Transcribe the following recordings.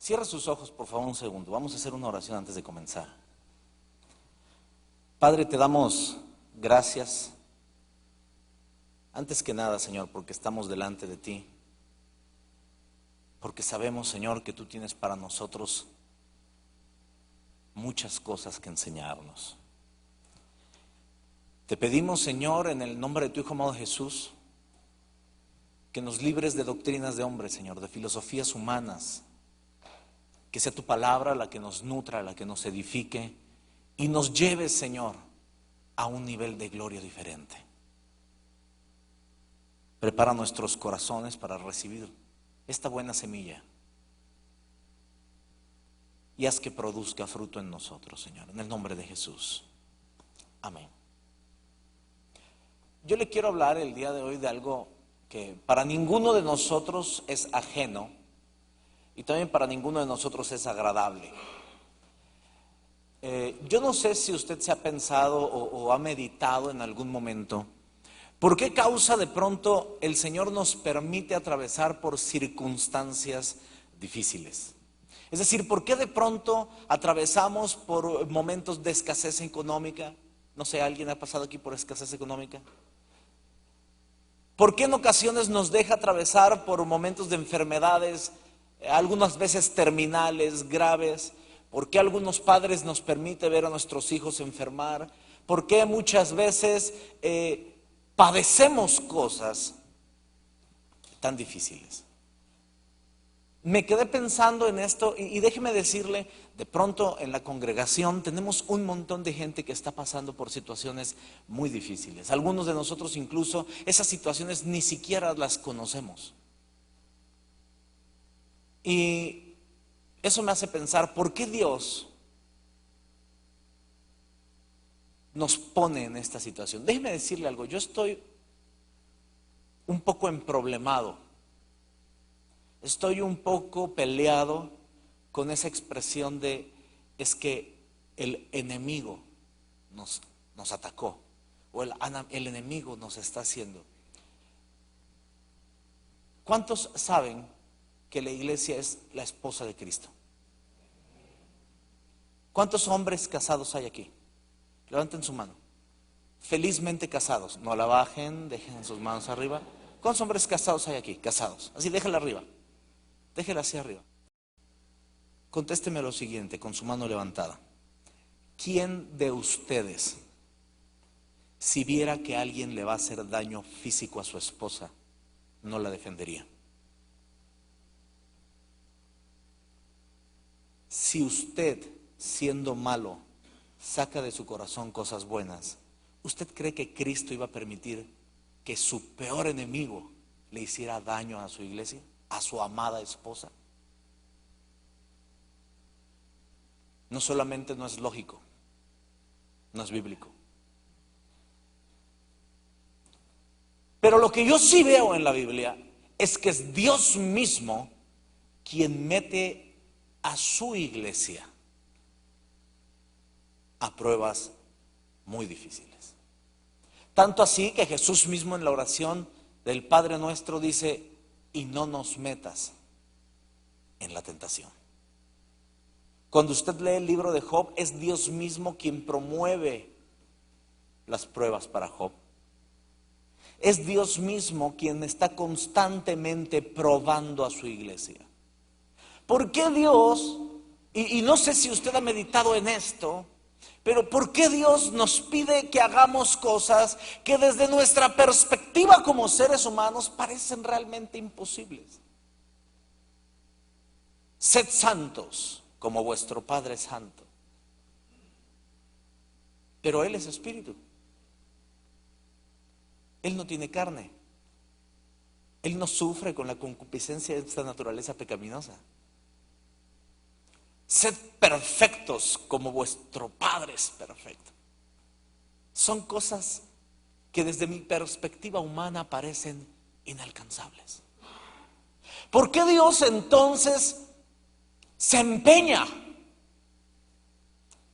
Cierra sus ojos, por favor, un segundo. Vamos a hacer una oración antes de comenzar. Padre, te damos gracias. Antes que nada, Señor, porque estamos delante de ti. Porque sabemos, Señor, que tú tienes para nosotros muchas cosas que enseñarnos. Te pedimos, Señor, en el nombre de tu Hijo amado Jesús, que nos libres de doctrinas de hombres, Señor, de filosofías humanas. Que sea tu palabra la que nos nutra, la que nos edifique y nos lleve, Señor, a un nivel de gloria diferente. Prepara nuestros corazones para recibir esta buena semilla y haz que produzca fruto en nosotros, Señor, en el nombre de Jesús. Amén. Yo le quiero hablar el día de hoy de algo que para ninguno de nosotros es ajeno y también para ninguno de nosotros es agradable. Yo no sé si usted se ha pensado o ha meditado en algún momento, ¿por qué causa de pronto el Señor nos permite atravesar por circunstancias difíciles? Es decir, ¿por qué de pronto atravesamos por momentos de escasez económica? No sé, ¿alguien ha pasado aquí por escasez económica? ¿Por qué en ocasiones nos deja atravesar por momentos de enfermedades, algunas veces terminales, graves? ¿Por qué algunos padres nos permite ver a nuestros hijos enfermar? ¿Por qué muchas veces padecemos cosas tan difíciles? Me quedé pensando en esto y déjeme decirle, de pronto en la congregación tenemos un montón de gente que está pasando por situaciones muy difíciles. Algunos de nosotros incluso esas situaciones ni siquiera las conocemos. Y eso me hace pensar, ¿por qué Dios nos pone en esta situación? Déjeme decirle algo, yo estoy un poco emproblemado, estoy un poco peleado con esa expresión de, es que el enemigo nos atacó, o el enemigo nos está haciendo. ¿Cuántos saben que la iglesia es la esposa de Cristo? ¿Cuántos hombres casados hay aquí? Levanten su mano. Felizmente casados, no la bajen, dejen sus manos arriba. ¿Cuántos hombres casados hay aquí? Casados, así déjela arriba, déjela así arriba. Contésteme lo siguiente con su mano levantada. ¿Quién de ustedes, si viera que alguien le va a hacer daño físico a su esposa, no la defendería? Si usted, siendo malo, saca de su corazón cosas buenas, ¿usted cree que Cristo iba a permitir que su peor enemigo le hiciera daño a su iglesia, a su amada esposa? No solamente no es lógico, no es bíblico. Pero lo que yo sí veo en la Biblia es que es Dios mismo quien mete a su iglesia a pruebas muy difíciles. Tanto así que Jesús mismo en la oración del Padre Nuestro dice, y no nos metas en la tentación. Cuando usted lee el libro de Job, es Dios mismo quien promueve las pruebas para Job. Es Dios mismo quien está constantemente probando a su iglesia. ¿Por qué Dios, y no sé si usted ha meditado en esto, pero por qué Dios nos pide que hagamos cosas que desde nuestra perspectiva como seres humanos parecen realmente imposibles? Sed santos como vuestro Padre es santo. Pero Él es espíritu. Él no tiene carne. Él no sufre con la concupiscencia de esta naturaleza pecaminosa. Sed perfectos como vuestro Padre es perfecto. Son cosas que desde mi perspectiva humana parecen inalcanzables. ¿Por qué Dios entonces se empeña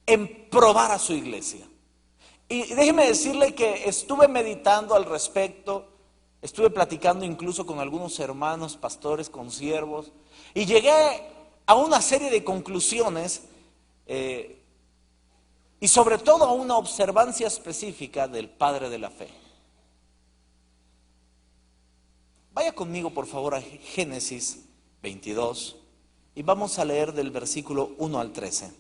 en probar a su iglesia? Y déjeme decirle que estuve meditando al respecto, estuve platicando incluso con algunos hermanos, pastores, con siervos, y llegué a una serie de conclusiones y sobre todo a una observancia específica del padre de la fe. Vaya conmigo por favor a Génesis 22 y vamos a leer del versículo 1 al 13.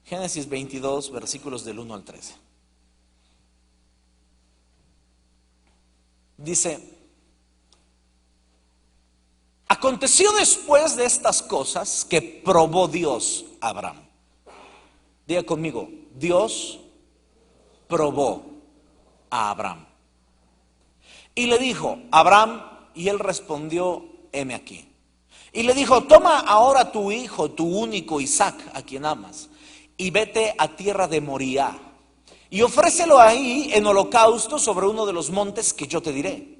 Génesis 22, versículos del 1 al 13. Dice: aconteció después de estas cosas que probó Dios a Abraham. Diga conmigo, Dios probó a Abraham. Y le dijo, Abraham, y él respondió, heme aquí. Y le dijo, toma ahora tu hijo, tu único Isaac, a quien amas, y vete a tierra de Moriah, y ofrécelo ahí en holocausto sobre uno de los montes que yo te diré.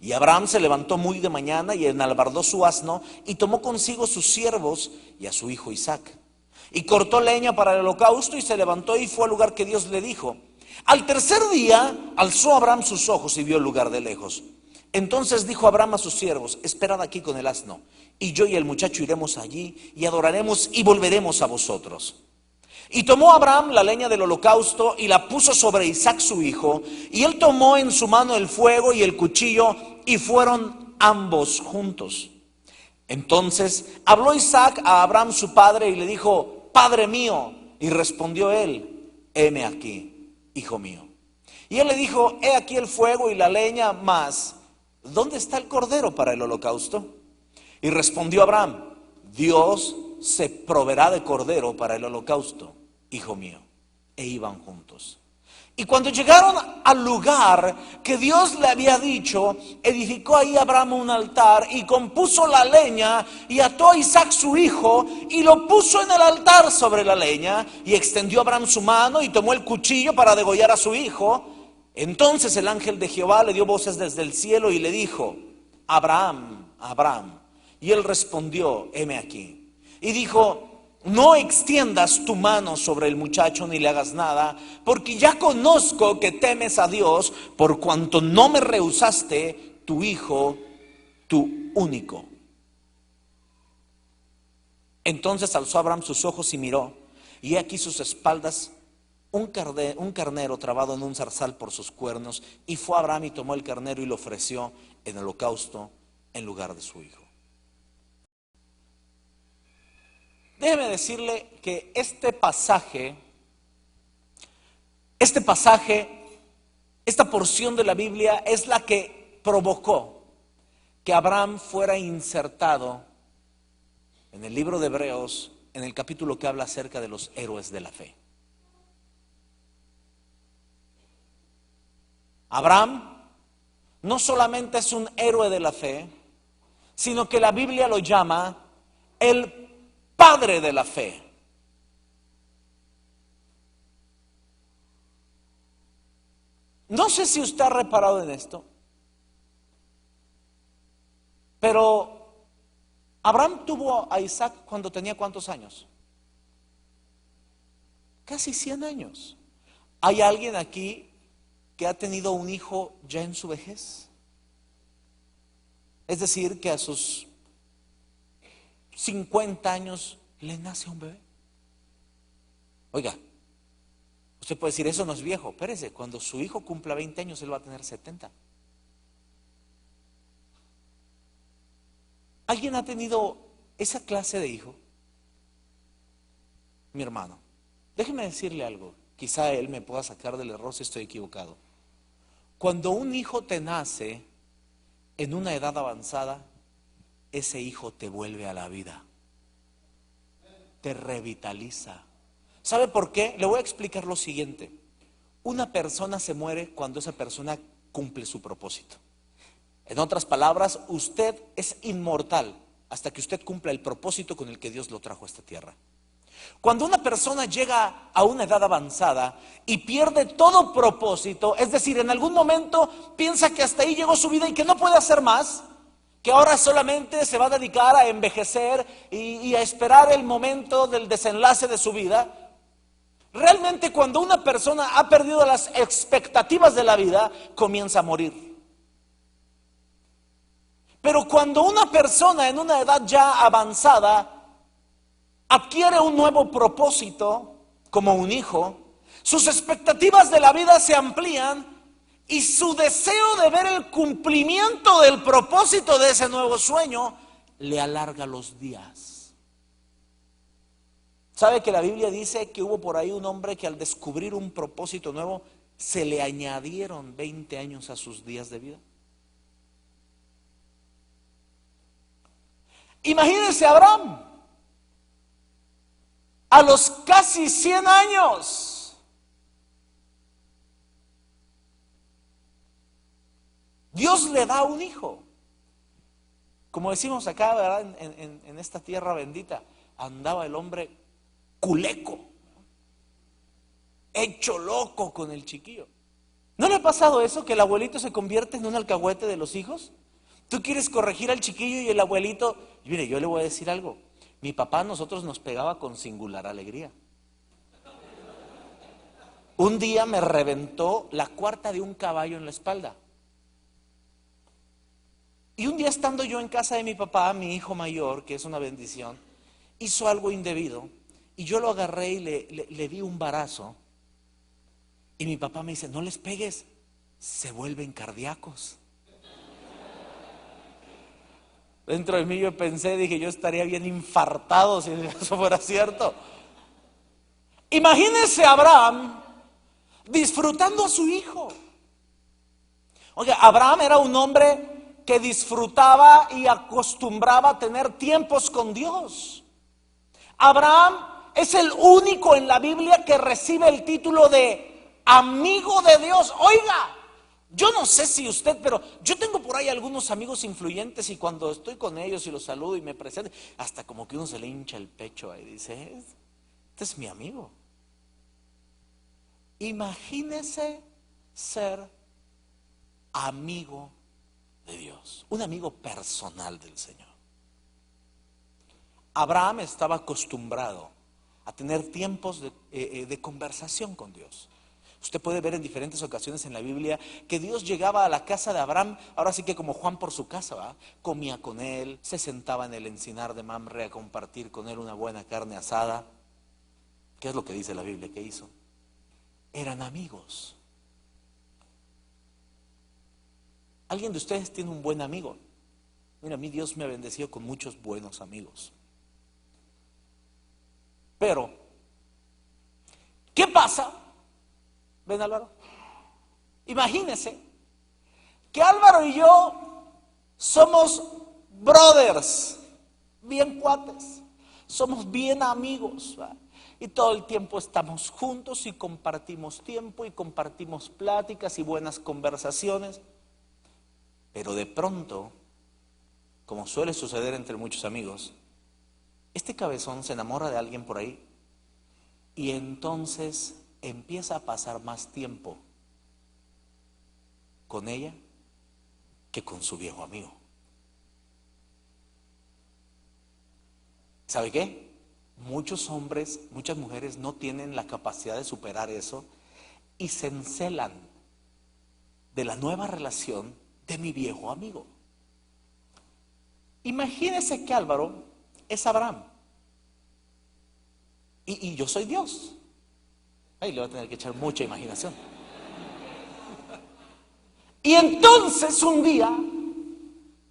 Y Abraham se levantó muy de mañana y enalbardó su asno, y tomó consigo sus siervos y a su hijo Isaac. Y cortó leña para el holocausto, y se levantó y fue al lugar que Dios le dijo. Al tercer día alzó Abraham sus ojos y vio el lugar de lejos. Entonces dijo Abraham a sus siervos, esperad aquí con el asno, y yo y el muchacho iremos allí, y adoraremos y volveremos a vosotros. Y tomó Abraham la leña del holocausto y la puso sobre Isaac su hijo, y él tomó en su mano el fuego y el cuchillo, y fueron ambos juntos. Entonces habló Isaac a Abraham su padre y le dijo, Padre mío. Y respondió él, heme aquí, hijo mío. Y él le dijo, he aquí el fuego y la leña, mas ¿dónde está el cordero para el holocausto? Y respondió Abraham, Dios se proveerá de cordero para el holocausto, hijo mío. E iban juntos. Y cuando llegaron al lugar que Dios le había dicho, edificó ahí Abraham un altar y compuso la leña y ató a Isaac su hijo y lo puso en el altar sobre la leña, y extendió Abraham su mano y tomó el cuchillo para degollar a su hijo. Entonces el ángel de Jehová le dio voces desde el cielo y le dijo, Abraham, Abraham. Y él respondió, heme aquí. Y dijo, no extiendas tu mano sobre el muchacho ni le hagas nada, porque ya conozco que temes a Dios, por cuanto no me rehusaste tu hijo, tu único. Entonces alzó Abraham sus ojos y miró, y he aquí sus espaldas un carnero trabado en un zarzal por sus cuernos, y fue Abraham y tomó el carnero y lo ofreció en holocausto en lugar de su hijo. Déjeme decirle que este pasaje, esta porción de la Biblia es la que provocó que Abraham fuera insertado en el libro de Hebreos, en el capítulo que habla acerca de los héroes de la fe. Abraham no solamente es un héroe de la fe, sino que la Biblia lo llama el padre de la fe. No sé si usted ha reparado en esto, pero Abraham tuvo a Isaac cuando tenía ¿cuántos años? Casi 100 años. ¿Hay alguien aquí que ha tenido un hijo ya en su vejez? Es decir, que a sus 50 años le nace un bebé. Oiga, usted puede decir, eso no es viejo. Espérese, cuando su hijo cumpla 20 años, él va a tener 70. ¿Alguien ha tenido esa clase de hijo? Mi hermano, déjeme decirle algo. Quizá él me pueda sacar del error si estoy equivocado. Cuando un hijo te nace en una edad avanzada, ese hijo te vuelve a la vida, te revitaliza. ¿Sabe por qué? Le voy a explicar lo siguiente. Una persona se muere cuando esa persona cumple su propósito. En otras palabras, usted es inmortal hasta que usted cumpla el propósito con el que Dios lo trajo a esta tierra. Cuando una persona llega a una edad avanzada y pierde todo propósito, es decir, en algún momento piensa que hasta ahí llegó su vida y que no puede hacer más, que ahora solamente se va a dedicar a envejecer y a esperar el momento del desenlace de su vida. Realmente cuando una persona ha perdido las expectativas de la vida, comienza a morir. Pero cuando una persona en una edad ya avanzada adquiere un nuevo propósito, como un hijo, sus expectativas de la vida se amplían y su deseo de ver el cumplimiento del propósito de ese nuevo sueño le alarga los días. ¿Sabe que la Biblia dice que hubo por ahí un hombre que al descubrir un propósito nuevo se le añadieron 20 años a sus días de vida? Imagínense a Abraham, a los casi 100 años, Dios le da un hijo. Como decimos acá, ¿verdad? En esta tierra bendita, andaba el hombre culeco, hecho loco con el chiquillo. ¿No le ha pasado eso, que el abuelito se convierte en un alcahuete de los hijos? Tú quieres corregir al chiquillo y el abuelito... Mire, yo le voy a decir algo. Mi papá a nosotros nos pegaba con singular alegría. Un día me reventó la cuarta de un caballo en la espalda. Y un día estando yo en casa de mi papá, mi hijo mayor, que es una bendición, hizo algo indebido y yo lo agarré y le di un varazo. Y mi papá me dice, no les pegues, se vuelven cardíacos. Dentro de mí yo pensé, dije, yo estaría bien infartado si eso fuera cierto. Imagínese a Abraham disfrutando a su hijo. Oiga, Abraham era un hombre que disfrutaba y acostumbraba a tener tiempos con Dios. Abraham es el único en la Biblia que recibe el título de amigo de Dios. Oiga, yo no sé si usted, pero yo tengo por ahí algunos amigos influyentes y cuando estoy con ellos y los saludo y me presento, hasta como que uno se le hincha el pecho y dice, este es mi amigo. Imagínese ser amigo de Dios, un amigo personal del Señor. Abraham estaba acostumbrado a tener tiempos de conversación con Dios. Usted puede ver en diferentes ocasiones en la Biblia que Dios llegaba a la casa de Abraham, ahora sí que como Juan por su casa, ¿va? Comía con él, se sentaba en el encinar de Mamre a compartir con él una buena carne asada. ¿Qué es lo que dice la Biblia que hizo? Eran amigos. ¿Alguien de ustedes tiene un buen amigo? Mira, a mí Dios me ha bendecido con muchos buenos amigos. Pero, ¿qué pasa? ¿Ven, Álvaro? Imagínense que Álvaro y yo somos brothers, bien cuates, somos bien amigos, ¿va? Y todo el tiempo estamos juntos y compartimos tiempo y compartimos pláticas y buenas conversaciones. Pero de pronto, como suele suceder entre muchos amigos, este cabezón se enamora de alguien por ahí y entonces empieza a pasar más tiempo con ella que con su viejo amigo. ¿Sabe qué? Muchos hombres, muchas mujeres no tienen la capacidad de superar eso y se encelan de la nueva relación de mi viejo amigo. Imagínese que Álvaro es Abraham y yo soy Dios. Ahí le va a tener que echar mucha imaginación. Y entonces un día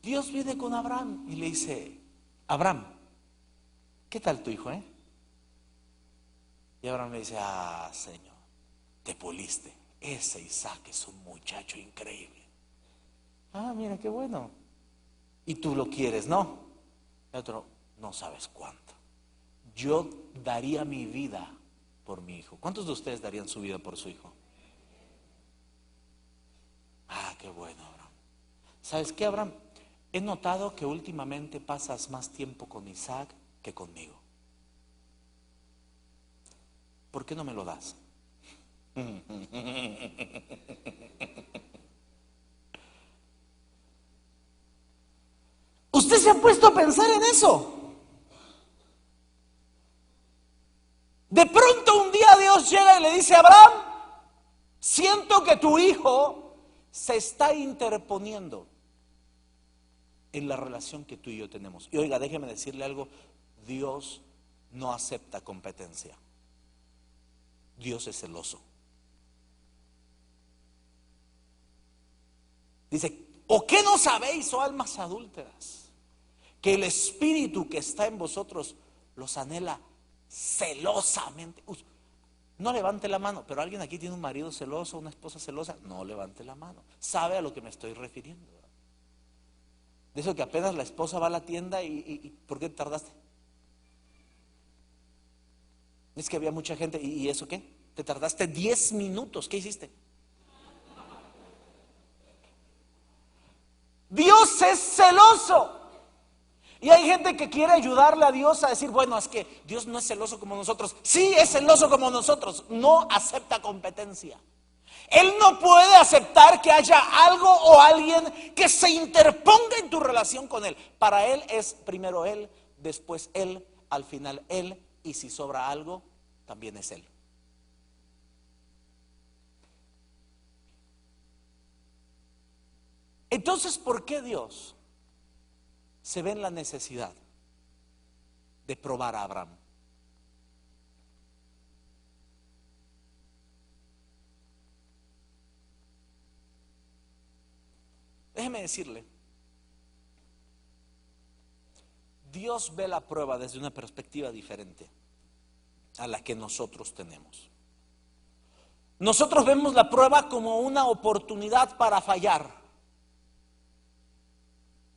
Dios viene con Abraham y le dice, Abraham, ¿qué tal tu hijo, Y Abraham le dice, Señor, te puliste. Ese Isaac es un muchacho increíble. Mira, qué bueno. Y tú lo quieres, ¿no? El otro, no sabes cuánto. Yo daría mi vida por mi hijo. ¿Cuántos de ustedes darían su vida por su hijo? Qué bueno, Abraham. ¿Sabes qué, Abraham? He notado que últimamente pasas más tiempo con Isaac que conmigo. ¿Por qué no me lo das? ¿Usted se ha puesto a pensar en eso? De pronto un día Dios llega y le dice a Abraham, siento que tu hijo se está interponiendo en la relación que tú y yo tenemos. Y oiga, déjeme decirle algo, Dios no acepta competencia. Dios es celoso. Dice, ¿o qué no sabéis, oh almas adúlteras, que el Espíritu que está en vosotros los anhela celosamente? No levante la mano, pero alguien aquí tiene un marido celoso, una esposa celosa, no levante la mano. Sabe a lo que me estoy refiriendo. De eso que apenas la esposa va a la tienda y ¿por qué tardaste? Es que había mucha gente. ¿Y eso qué? Te tardaste 10 minutos. ¿Qué hiciste? Dios es celoso. Y hay gente que quiere ayudarle a Dios a decir, bueno, es que Dios no es celoso como nosotros. Sí, es celoso como nosotros. No acepta competencia. Él no puede aceptar que haya algo o alguien que se interponga en tu relación con Él. Para Él es primero Él, después Él, al final Él, y si sobra algo, también es Él. Entonces, ¿por qué Dios se ve en la necesidad de probar a Abraham? Déjeme decirle, Dios ve la prueba desde una perspectiva diferente a la que nosotros tenemos. Nosotros vemos la prueba como una oportunidad para fallar.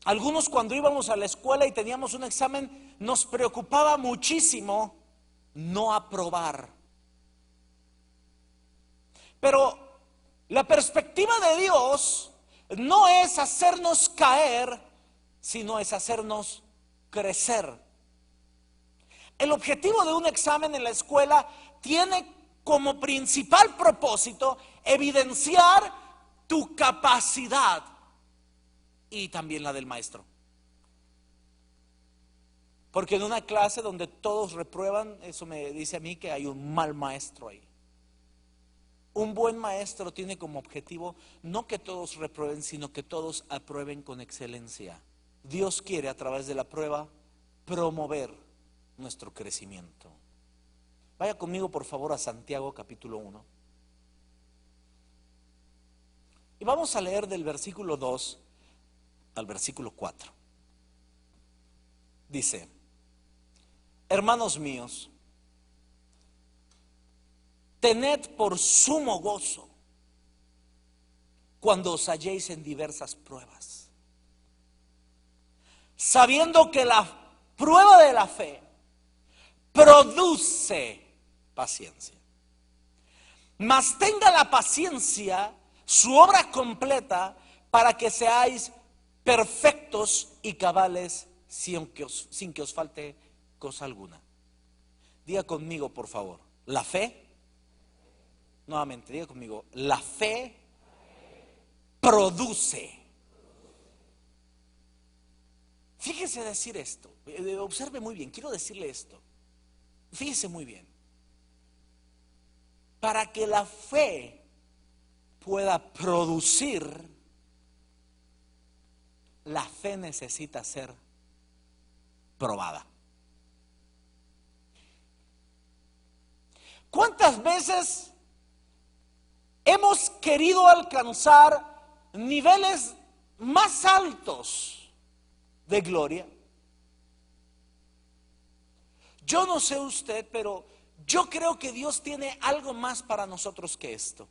Algunos, cuando íbamos a la escuela y teníamos un examen, nos preocupaba muchísimo no aprobar. Pero la perspectiva de Dios no es hacernos caer, sino es hacernos crecer. El objetivo de un examen en la escuela tiene como principal propósito evidenciar tu capacidad y también la del maestro. Porque en una clase donde todos reprueban, eso me dice a mí que hay un mal maestro ahí. Un buen maestro tiene como objetivo no que todos reprueben, sino que todos aprueben con excelencia. Dios quiere a través de la prueba promover nuestro crecimiento. Vaya conmigo por favor a Santiago capítulo 1. Y vamos a leer del versículo 2 al versículo 4. Dice: hermanos míos, tened por sumo gozo cuando os halléis en diversas pruebas, sabiendo que la prueba de la fe produce paciencia. Mas tenga la paciencia su obra completa, para que seáis perfectos y cabales sin que os falte cosa alguna. Diga conmigo por favor, la fe. Nuevamente, diga conmigo, la fe produce. Fíjese decir esto, observe muy bien, quiero decirle esto. Fíjese muy bien. Para que la fe pueda producir, la fe necesita ser probada. ¿Cuántas veces hemos querido alcanzar niveles más altos de gloria? Yo no sé usted, pero yo creo que Dios tiene algo más para nosotros que esto.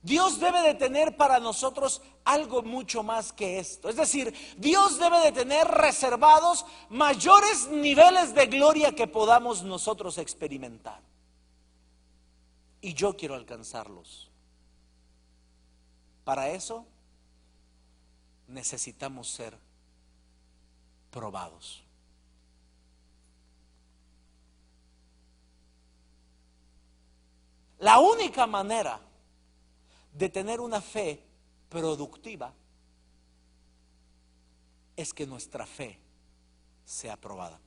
Dios debe de tener para nosotros algo mucho más que esto. Es decir, Dios debe de tener reservados mayores niveles de gloria que podamos nosotros experimentar. Y yo quiero alcanzarlos. Para eso necesitamos ser probados. La única manera de tener una fe productiva es que nuestra fe sea probada.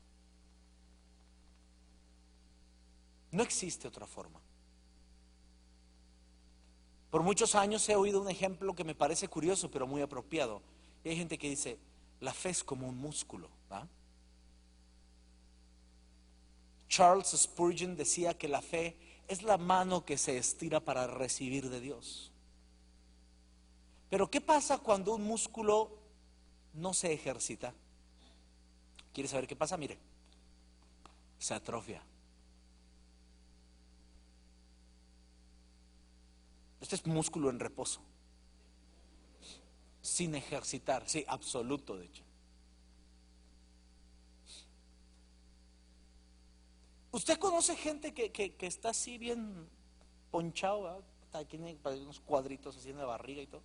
No existe otra forma. Por muchos años he oído un ejemplo que me parece curioso, pero muy apropiado. Y hay gente que dice, la fe es como un músculo, ¿va? Charles Spurgeon decía que la fe es la mano que se estira para recibir de Dios. Pero ¿qué pasa cuando un músculo no se ejercita? ¿Quieres saber qué pasa? Mire, se atrofia. Este es músculo en reposo, sin ejercitar, sí, absoluto de hecho. ¿Usted conoce gente que está así bien ponchado, ¿verdad? Tiene unos cuadritos así en la barriga y todo?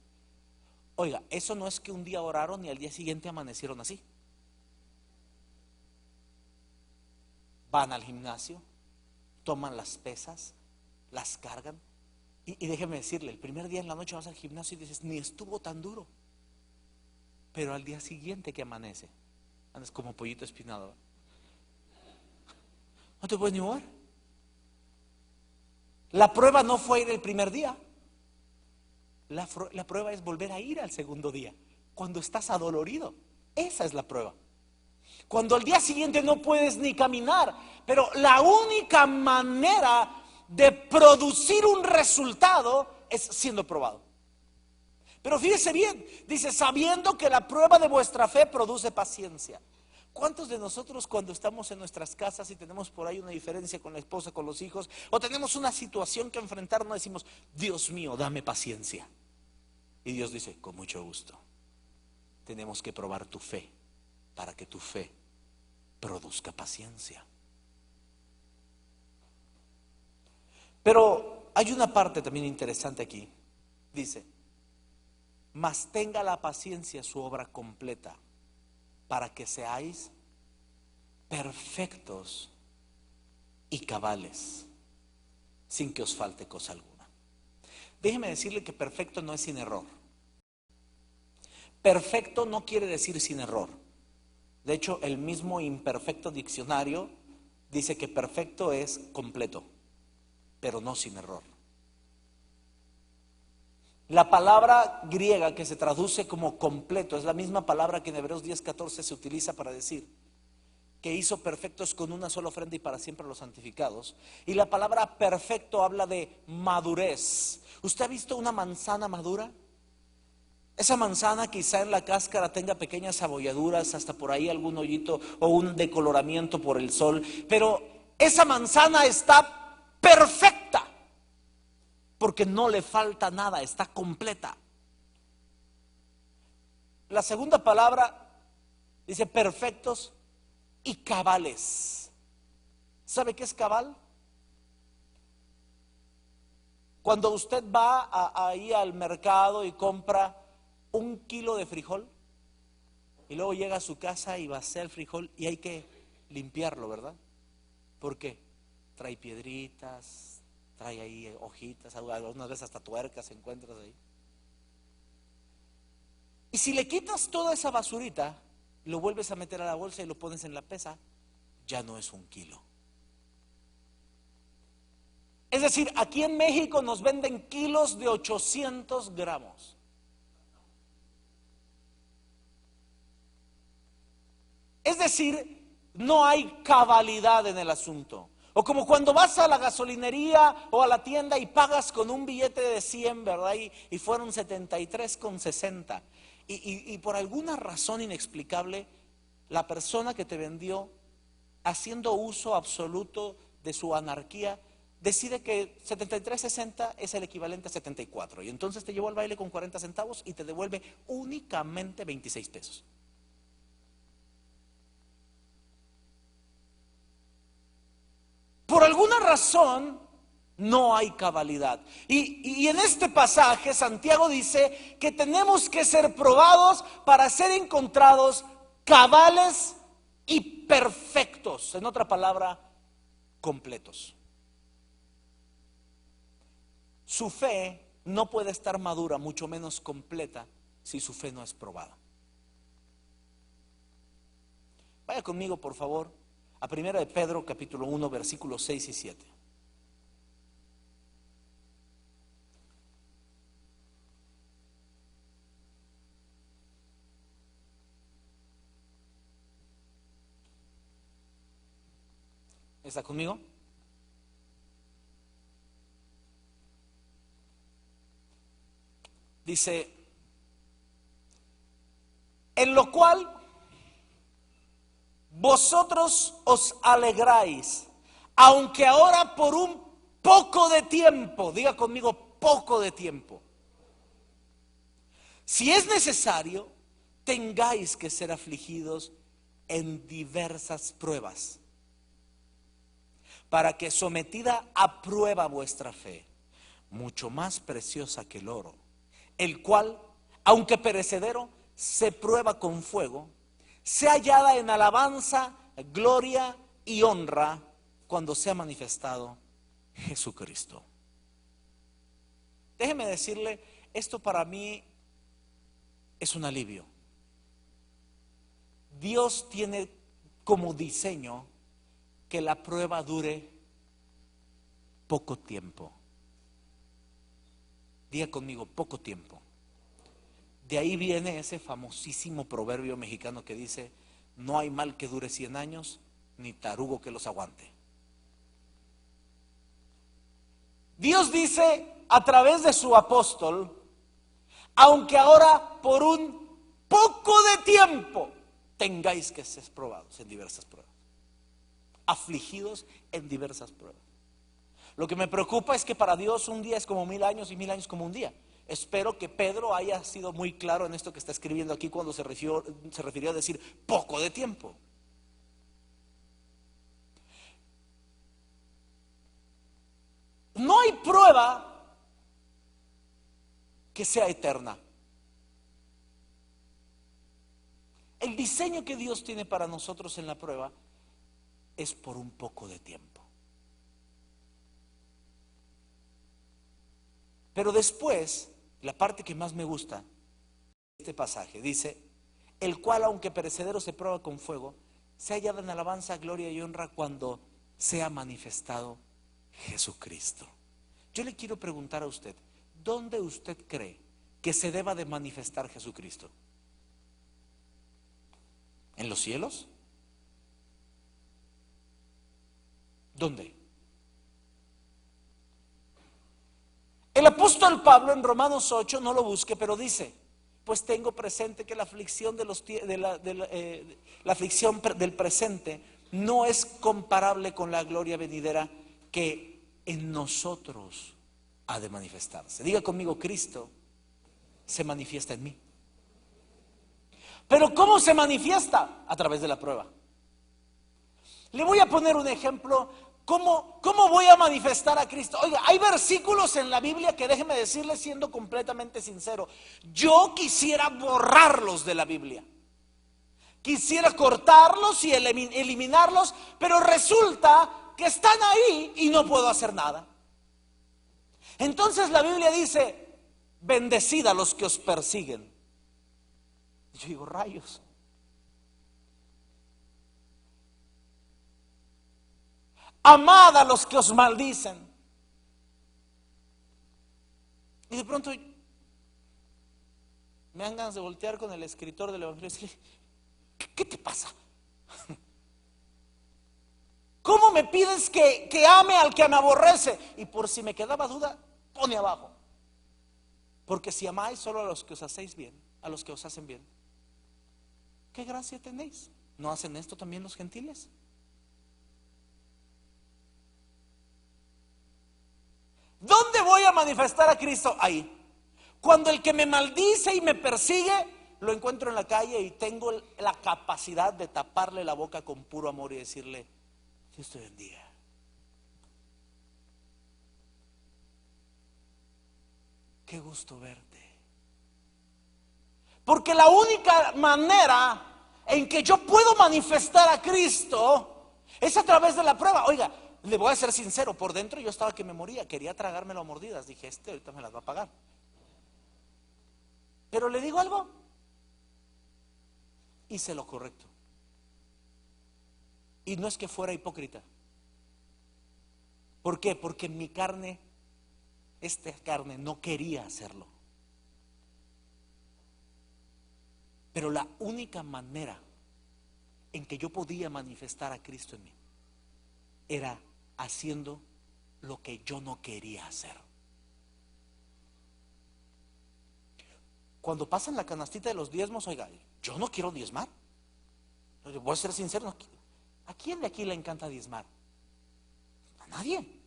Oiga, eso no es que un día oraron y al día siguiente amanecieron así. Van al gimnasio, toman las pesas, las cargan. Y déjeme decirle, el primer día en la noche vas al gimnasio y dices, ni estuvo tan duro. Pero al día siguiente que amanece, andas como pollito espinado, ¿verdad? No te puedes ni mover. La prueba no fue ir el primer día. La prueba es volver a ir al segundo día, cuando estás adolorido. Esa es la prueba. Cuando al día siguiente no puedes ni caminar. Pero la única manera de producir un resultado es siendo probado. Pero fíjese bien, dice, sabiendo que la prueba de vuestra fe produce paciencia. ¿Cuántos de nosotros cuando estamos en nuestras casas y tenemos por ahí una diferencia con la esposa, con los hijos, o tenemos una situación que enfrentar, no decimos, Dios mío, dame paciencia? Y Dios dice, con mucho gusto. Tenemos que probar tu fe para que tu fe produzca paciencia. Pero hay una parte también interesante aquí. Dice, mas tenga la paciencia su obra completa, para que seáis perfectos y cabales, sin que os falte cosa alguna. Déjeme decirle que perfecto no es sin error. Perfecto no quiere decir sin error. De hecho, el mismo imperfecto diccionario dice que perfecto es completo, pero no sin error. La palabra griega que se traduce como completo es la misma palabra que en Hebreos 10:14 se utiliza para decir que hizo perfectos con una sola ofrenda y para siempre los santificados. Y la palabra perfecto habla de madurez. ¿Usted ha visto una manzana madura? Esa manzana quizá en la cáscara tenga pequeñas abolladuras, hasta por ahí algún hoyito o un decoloramiento por el sol, pero esa manzana está perfecta, porque no le falta nada, está completa. La segunda palabra dice perfectos y cabales. ¿Sabe qué es cabal? Cuando usted va ahí al mercado y compra 1 kilo de frijol y luego llega a su casa y vacía el frijol y hay que limpiarlo, ¿verdad? ¿Por qué? Trae piedritas, trae ahí hojitas, algunas veces hasta tuercas encuentras ahí. Y si le quitas toda esa basurita, lo vuelves a meter a la bolsa y lo pones en la pesa, ya no es 1 kilo. Es decir, aquí en México nos venden kilos de 800 gramos. Es decir, no hay cabalidad en el asunto. O como cuando vas a la gasolinería o a la tienda y pagas con un billete de 100, ¿verdad? Y fueron 73,60. Y por alguna razón inexplicable, la persona que te vendió, haciendo uso absoluto de su anarquía, decide que 73,60 es el equivalente a 74. Y entonces te llevó al baile con 40 centavos y te devuelve únicamente 26 pesos. Por alguna razón no hay cabalidad. Y en este pasaje Santiago dice que tenemos que ser probados para ser encontrados cabales y perfectos. En otra palabra, completos. Su fe no puede estar madura, mucho menos completa, si su fe no es probada. Vaya conmigo, por favor, a 1 de Pedro, capítulo 1, versículos 6 y 7. ¿Está conmigo? Dice, en lo cual vosotros os alegráis, aunque ahora por un poco de tiempo, diga conmigo, poco de tiempo, si es necesario, tengáis que ser afligidos en diversas pruebas, para que sometida a prueba vuestra fe, mucho más preciosa que el oro, el cual, aunque perecedero, se prueba con fuego, sea hallada en alabanza, gloria y honra cuando sea manifestado Jesucristo. Déjeme decirle, esto para mí es un alivio. Dios tiene como diseño que la prueba dure poco tiempo. Diga conmigo, poco tiempo. De ahí viene ese famosísimo proverbio mexicano que dice, no hay mal que dure 100 años, ni tarugo que los aguante. Dios dice a través de su apóstol, aunque ahora por un poco de tiempo tengáis que ser probados en diversas pruebas, afligidos en diversas pruebas. Lo que me preocupa es que para Dios un día es como 1000 años y 1000 años como un día. Espero que Pedro haya sido muy claro en esto que está escribiendo aquí cuando se refirió a decir poco de tiempo. No hay prueba que sea eterna. El diseño que Dios tiene para nosotros en la prueba es por un poco de tiempo. Pero después, la parte que más me gusta de este pasaje, dice, el cual aunque perecedero se prueba con fuego, se hallado en alabanza, gloria y honra cuando sea manifestado Jesucristo. Yo le quiero preguntar a usted, ¿dónde usted cree que se deba de manifestar Jesucristo? ¿En los cielos? ¿Dónde? El apóstol Pablo en Romanos 8, no lo busque, pero dice, pues tengo presente que la aflicción la aflicción del presente no es comparable con la gloria venidera que en nosotros ha de manifestarse. Diga conmigo, Cristo se manifiesta en mí. Pero ¿cómo se manifiesta? A través de la prueba. Le voy a poner un ejemplo. ¿Cómo voy a manifestar a Cristo? Oiga, hay versículos en la Biblia que, déjeme decirle siendo completamente sincero, yo quisiera borrarlos de la Biblia. Quisiera cortarlos y eliminarlos, pero resulta que están ahí y no puedo hacer nada. Entonces la Biblia dice, bendecid a los que os persiguen. Yo digo, rayos. Amad a los que os maldicen. Y de pronto me dan ganas de voltear con el escritor del Evangelio y decirle, ¿qué te pasa? ¿Cómo me pides que ame al que me aborrece? Y por si me quedaba duda, pone abajo. Porque si amáis solo a los que os hacéis bien, a los que os hacen bien, ¿qué gracia tenéis? ¿No hacen esto también los gentiles? ¿Dónde voy a manifestar a Cristo? Ahí. Cuando el que me maldice y me persigue, lo encuentro en la calle y tengo la capacidad de taparle la boca con puro amor y decirle, Dios te bendiga. Qué gusto verte. Porque la única manera en que yo puedo manifestar a Cristo es a través de la prueba. Oiga, le voy a ser sincero, por dentro yo estaba que me moría, quería tragármelo a mordidas. Dije, ahorita me las va a pagar. Pero le digo algo, hice lo correcto. Y no es que fuera hipócrita. ¿Por qué? Porque mi carne, esta carne no quería hacerlo. Pero la única manera en que yo podía manifestar a Cristo en mí era haciendo lo que yo no quería hacer. Cuando pasan la canastita de los diezmos, oiga, yo no quiero diezmar. Voy a ser sincero, ¿a quién de aquí le encanta diezmar? A nadie.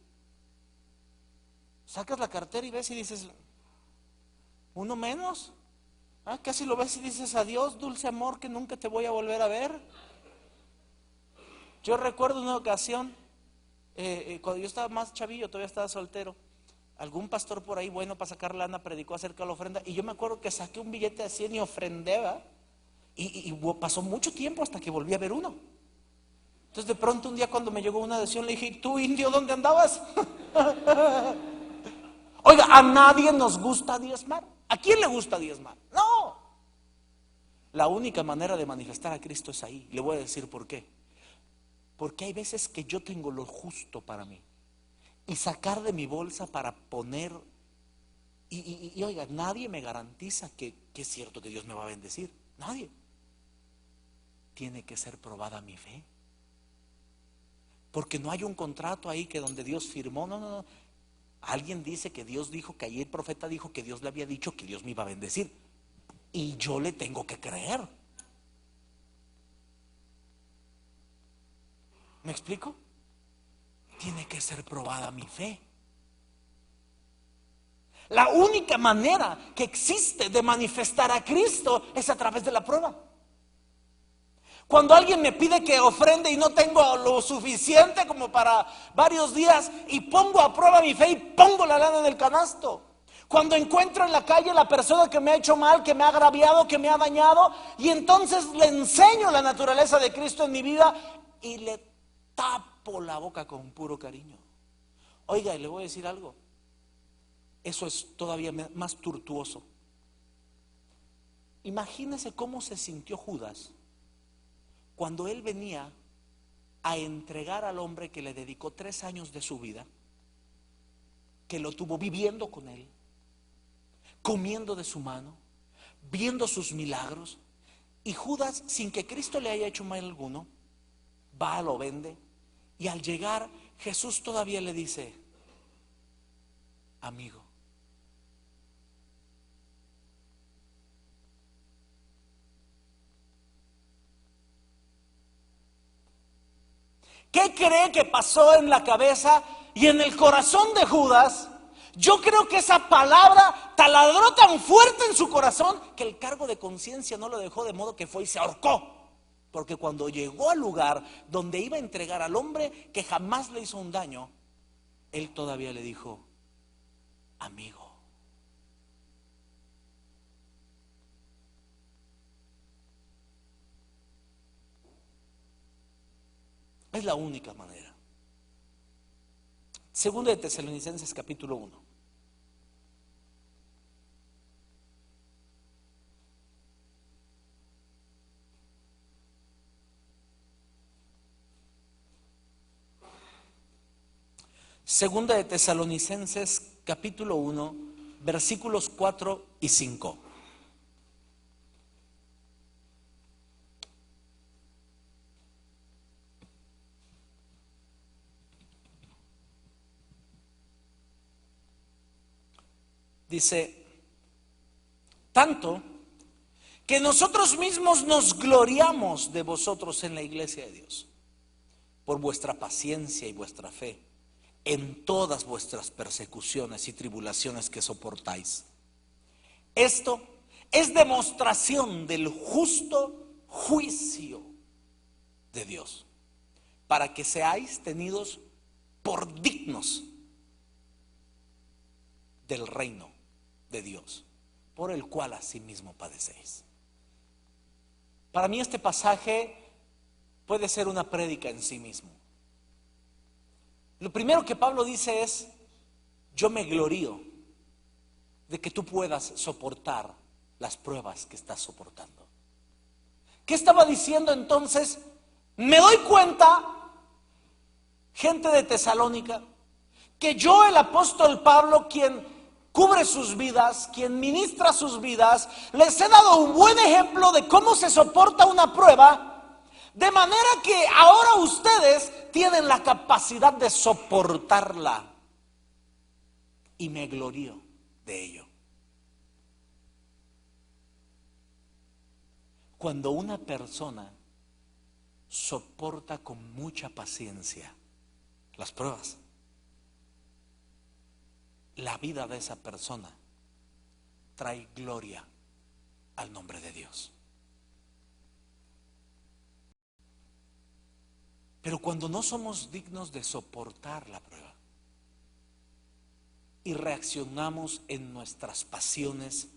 Sacas la cartera y ves y dices, uno menos. Casi lo ves y dices, adiós, dulce amor, que nunca te voy a volver a ver. Yo recuerdo una ocasión, cuando yo estaba más chavillo, todavía estaba soltero, algún pastor por ahí bueno para sacar lana predicó acerca de la ofrenda, y yo me acuerdo que saqué un billete de 100 y ofrendé, ¿verdad? Y pasó mucho tiempo hasta que volví a ver uno. Entonces de pronto un día cuando me llegó una adhesión le dije, ¿tú, indio, dónde andabas? Oiga, a nadie nos gusta diezmar. ¿A quién le gusta diezmar? No. La única manera de manifestar a Cristo es ahí. Le voy a decir por qué. Porque hay veces que yo tengo lo justo para mí y sacar de mi bolsa para poner y oiga, nadie me garantiza que es cierto que Dios me va a bendecir. Nadie. Tiene que ser probada mi fe. Porque no hay un contrato ahí que donde Dios firmó. No. Alguien dice que Dios dijo, que ayer el profeta dijo que Dios le había dicho que Dios me iba a bendecir. Y yo le tengo que creer. ¿Me explico? Tiene que ser probada mi fe. La única manera que existe de manifestar a Cristo es a través de la prueba. Cuando alguien me pide que ofrende y no tengo lo suficiente como para varios días, y pongo a prueba mi fe y pongo la lana en el canasto. Cuando encuentro en la calle la persona que me ha hecho mal, que me ha agraviado, que me ha dañado, y entonces le enseño la naturaleza de Cristo en mi vida y le tapo la boca con puro cariño. Oiga, y le voy a decir algo. Eso es todavía más tortuoso. Imagínese cómo se sintió Judas cuando él venía a entregar al hombre que le dedicó 3 años de su vida, que lo tuvo viviendo con él, comiendo de su mano, viendo sus milagros, y Judas, sin que Cristo le haya hecho mal alguno, va, lo vende, y al llegar Jesús todavía le dice, amigo, ¿qué cree que pasó en la cabeza y en el corazón de Judas? Yo creo que esa palabra taladró tan fuerte en su corazón que el cargo de conciencia no lo dejó, de modo que fue y se ahorcó. Porque cuando llegó al lugar donde iba a entregar al hombre que jamás le hizo un daño, él todavía le dijo, amigo. Es la única manera. Segunda de Tesalonicenses capítulo 1. Segunda de Tesalonicenses capítulo 1, versículos 4 y 5. Dice, tanto que nosotros mismos nos gloriamos de vosotros en la iglesia de Dios, por vuestra paciencia y vuestra fe, en todas vuestras persecuciones y tribulaciones que soportáis. Esto es demostración del justo juicio de Dios, para que seáis tenidos por dignos del reino de Dios, por el cual asimismo padecéis. Para mí este pasaje puede ser una prédica en sí mismo. Lo primero que Pablo dice es, yo me glorío de que tú puedas soportar las pruebas que estás soportando. ¿Qué estaba diciendo entonces? Me doy cuenta, gente de Tesalónica, que yo, el apóstol Pablo, quien cubre sus vidas, quien ministra sus vidas, les he dado un buen ejemplo de cómo se soporta una prueba, de manera que ahora ustedes tienen la capacidad de soportarla y me glorío de ello. Cuando una persona soporta con mucha paciencia las pruebas, la vida de esa persona trae gloria al nombre de Dios. Pero cuando no somos dignos de soportar la prueba y reaccionamos en nuestras pasiones,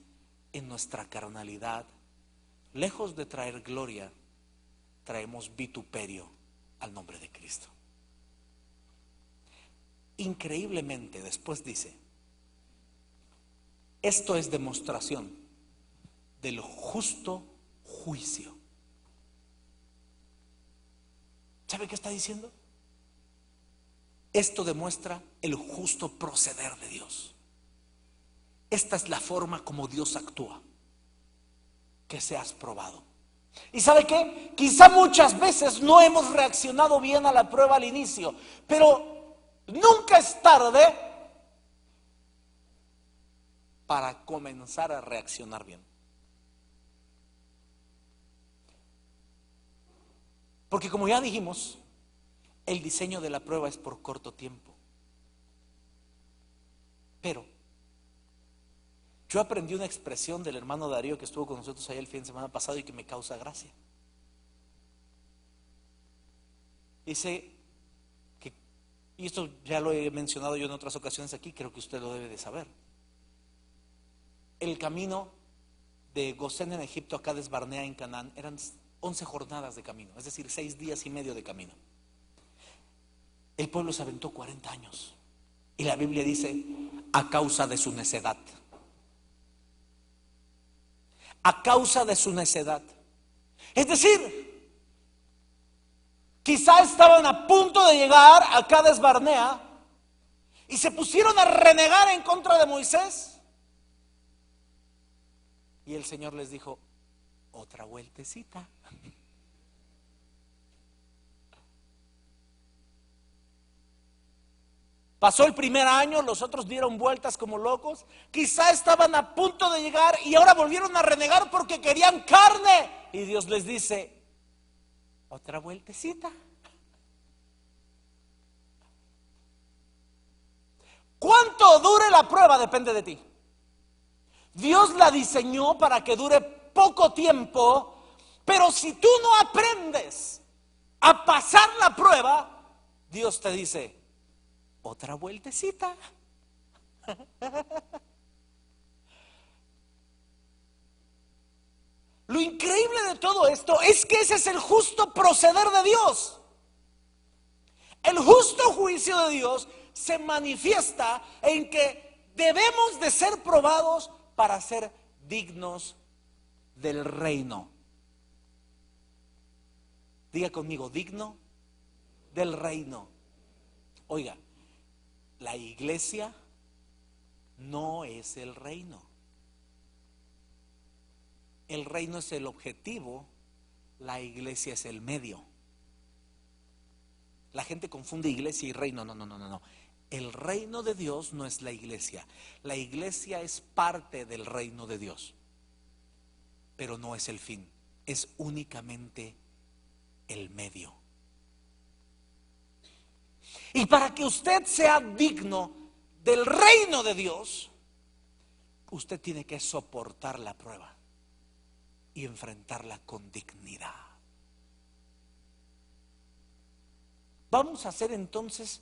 en nuestra carnalidad, lejos de traer gloria, traemos vituperio al nombre de Cristo. Increíblemente, después dice, esto es demostración del justo juicio. ¿Sabe qué está diciendo? Esto demuestra el justo proceder de Dios. Esta es la forma como Dios actúa, que seas probado. ¿Y sabe qué? Quizá muchas veces no hemos reaccionado bien a la prueba al inicio, pero nunca es tarde para comenzar a reaccionar bien. Porque como ya dijimos, el diseño de la prueba es por corto tiempo. Pero yo aprendí una expresión del hermano Darío que estuvo con nosotros ahí el fin de semana pasado y que me causa gracia. Dice que, y esto ya lo he mencionado yo en otras ocasiones aquí, creo que usted lo debe de saber. El camino de Gosén en Egipto a Cades Barnea en Canaán eran 11 jornadas de camino, es decir, 6 días y medio de camino. El pueblo se aventó 40 años y la Biblia dice, a causa de su necedad. A causa de su necedad. Es decir, quizá estaban a punto de llegar a Cades Barnea y se pusieron a renegar en contra de Moisés. Y el Señor les dijo, otra vueltecita. Pasó el primer año, los otros dieron vueltas como locos. Quizá estaban a punto de llegar y ahora volvieron a renegar porque querían carne. Y Dios les dice, otra vueltecita. ¿Cuánto dure la prueba? Depende de ti. Dios la diseñó para que dure poco tiempo, pero si tú no aprendes a pasar la prueba, Dios te dice, otra vueltecita. Lo increíble de todo esto es que ese es el justo proceder de Dios. El justo juicio de Dios se manifiesta en que debemos de ser probados para ser dignos del reino. Diga conmigo, digno del reino. Oiga, la iglesia no es el reino. El reino es el objetivo, la iglesia es el medio. La gente confunde iglesia y reino. No. El reino de Dios no es la iglesia. La iglesia es parte del reino de Dios, pero no es el fin, es únicamente el medio. Y para que usted sea digno del reino de Dios, usted tiene que soportar la prueba y enfrentarla con dignidad. Vamos a hacer entonces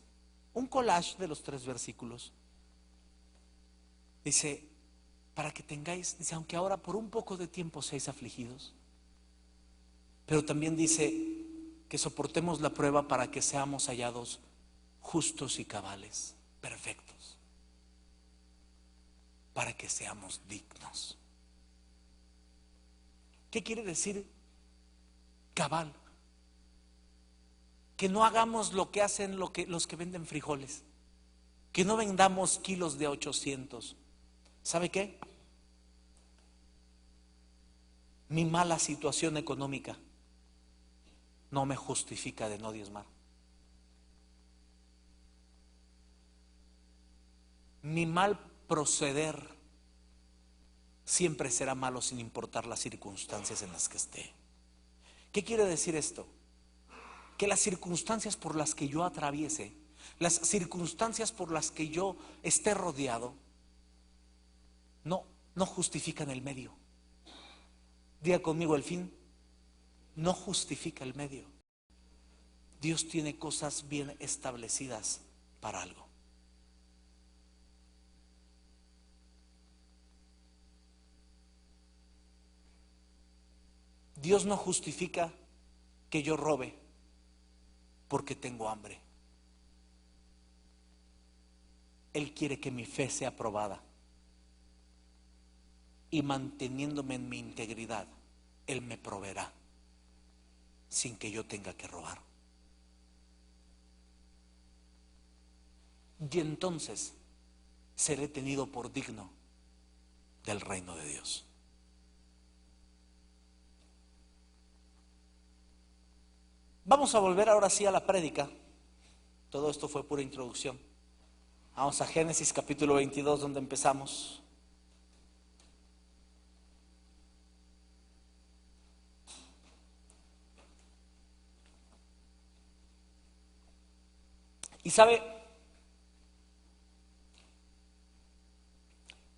un collage de los 3 versículos. Dice, para que tengáis, dice, aunque ahora por un poco de tiempo seáis afligidos, pero también dice que soportemos la prueba para que seamos hallados justos y cabales, perfectos, para que seamos dignos. ¿Qué quiere decir cabal? Que no hagamos lo que hacen los que venden frijoles, que no vendamos kilos de 800. ¿Sabe qué? Mi mala situación económica no me justifica de no diezmar. Mi mal proceder siempre será malo sin importar las circunstancias en las que esté. ¿Qué quiere decir esto? Que las circunstancias por las que yo atraviese, las circunstancias por las que yo esté rodeado, no justifican el medio. Diga conmigo, el fin no justifica el medio. Dios tiene cosas bien establecidas para algo. Dios no justifica que yo robe porque tengo hambre. Él quiere que mi fe sea probada. Y manteniéndome en mi integridad, Él me proveerá sin que yo tenga que robar. Y entonces seré tenido por digno del reino de Dios. Vamos a volver ahora sí a la prédica. Todo esto fue pura introducción. Vamos a Génesis capítulo 22, donde empezamos. Y sabe,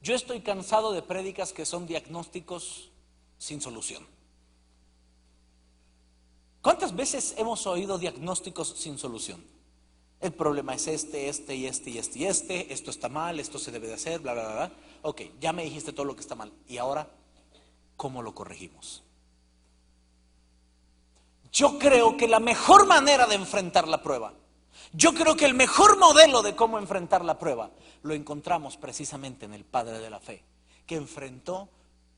yo estoy cansado de prédicas que son diagnósticos sin solución. ¿Cuántas veces hemos oído diagnósticos sin solución? El problema es este, y este, esto está mal, esto se debe de hacer, bla, bla, bla, bla. Ok, ya me dijiste todo lo que está mal. ¿Y ahora cómo lo corregimos? Yo creo que la mejor manera de enfrentar la prueba, yo creo que el mejor modelo de cómo enfrentar la prueba, lo encontramos precisamente en el Padre de la Fe, que enfrentó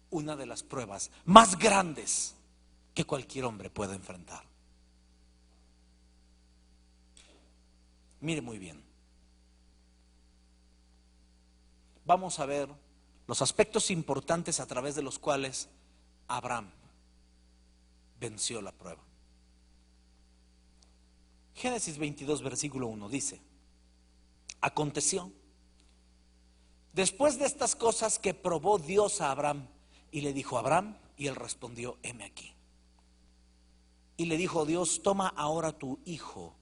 una de las pruebas más grandes que cualquier hombre pueda enfrentar. Mire muy bien. Vamos a ver los aspectos importantes a través de los cuales Abraham venció la prueba. Génesis 22, versículo 1 dice: aconteció después de estas cosas que probó Dios a Abraham y le dijo: Abraham, y él respondió: heme aquí. Y le dijo Dios: toma ahora tu hijo,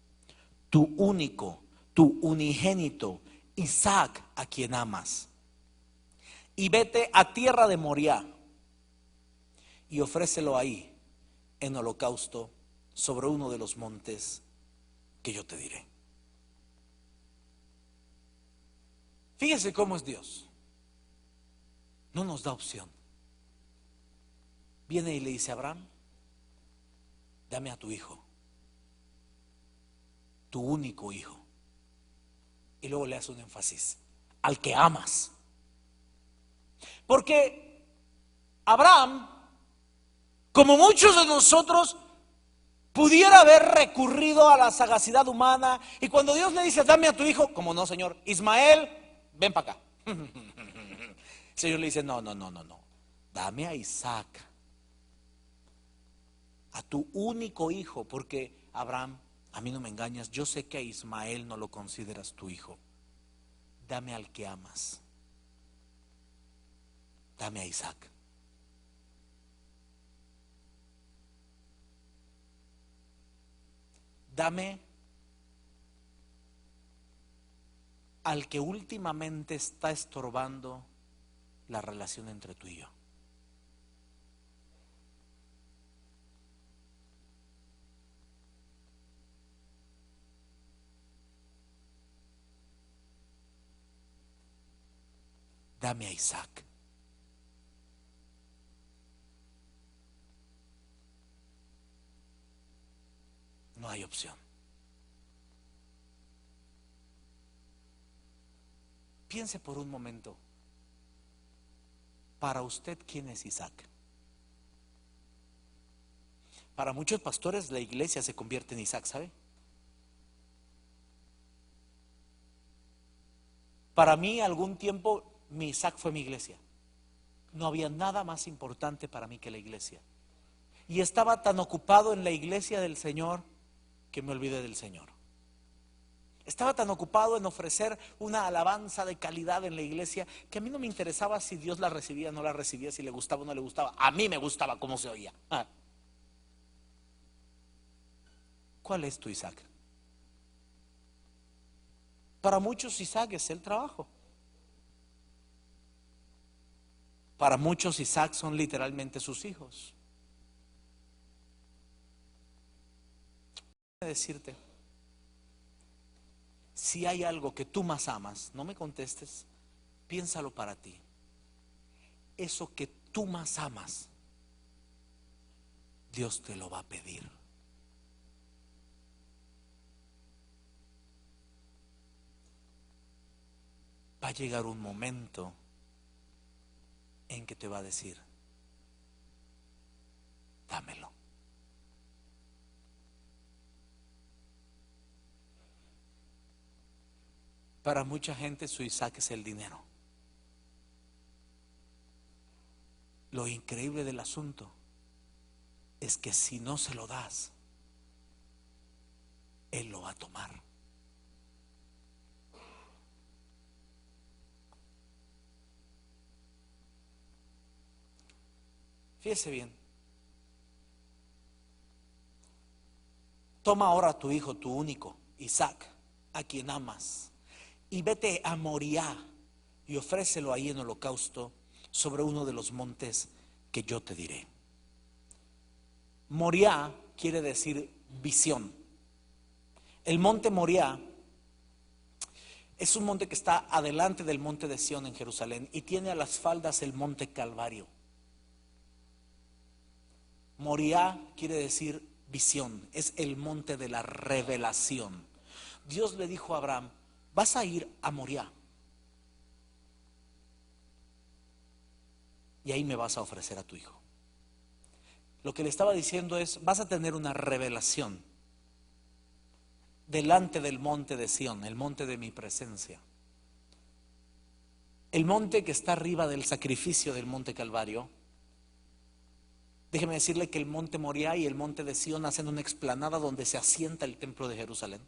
tu único, tu unigénito, Isaac, a quien amas, y vete a tierra de Moriah y ofrécelo ahí en holocausto sobre uno de los montes que yo te diré. Fíjese cómo es Dios. No nos da opción. Viene y le dice a Abraham: dame a tu hijo, tu único hijo. Y luego le hace un énfasis: al que amas. Porque Abraham, como muchos de nosotros, pudiera haber recurrido a la sagacidad humana, y cuando Dios le dice: dame a tu hijo, como no, Señor, Ismael, ven para acá. El Señor le dice: no, dame a Isaac, a tu único hijo. Porque Abraham, a mí no me engañas, yo sé que a Ismael no lo consideras tu hijo. Dame al que amas, dame a Isaac. Dame al que últimamente está estorbando la relación entre tú y yo. Dame a Isaac. No hay opción. Piense por un momento. Para usted, ¿quién es Isaac? Para muchos pastores la iglesia se convierte en Isaac, ¿sabe? Para mí, algún tiempo, mi Isaac fue mi iglesia. No había nada más importante para mí que la iglesia. Y estaba tan ocupado en la iglesia del Señor que me olvidé del Señor. Estaba tan ocupado en ofrecer una alabanza de calidad en la iglesia que a mí no me interesaba si Dios la recibía o no la recibía, si le gustaba o no le gustaba. A mí me gustaba cómo se oía. ¿Cuál es tu Isaac? Para muchos Isaac es el trabajo. Para muchos Isaac son literalmente sus hijos. Déjame decirte, si hay algo que tú más amas, no me contestes, piénsalo para ti. Eso que tú más amas, Dios te lo va a pedir. Va a llegar un momento en que te va a decir, dámelo. Para mucha gente su Isaac es el dinero. Lo increíble del asunto es que si no se lo das, Él lo va a tomar. Fíjese bien. Toma ahora a tu hijo, tu único, Isaac, a quien amas, y vete a Moriah y ofrécelo ahí en holocausto sobre uno de los montes que yo te diré. Moriah quiere decir visión. El monte Moriah es un monte que está adelante del monte de Sión en Jerusalén y tiene a las faldas el monte Calvario. Moriah quiere decir visión, es el monte de la revelación. Dios le dijo a Abraham, vas a ir a Moriah y ahí me vas a ofrecer a tu hijo. Lo que le estaba diciendo es, vas a tener una revelación delante del monte de Sión, el monte de mi presencia. El monte que está arriba del sacrificio del monte Calvario. Déjeme decirle que el monte Moriah y el monte de Sión hacen una explanada donde se asienta el templo de Jerusalén.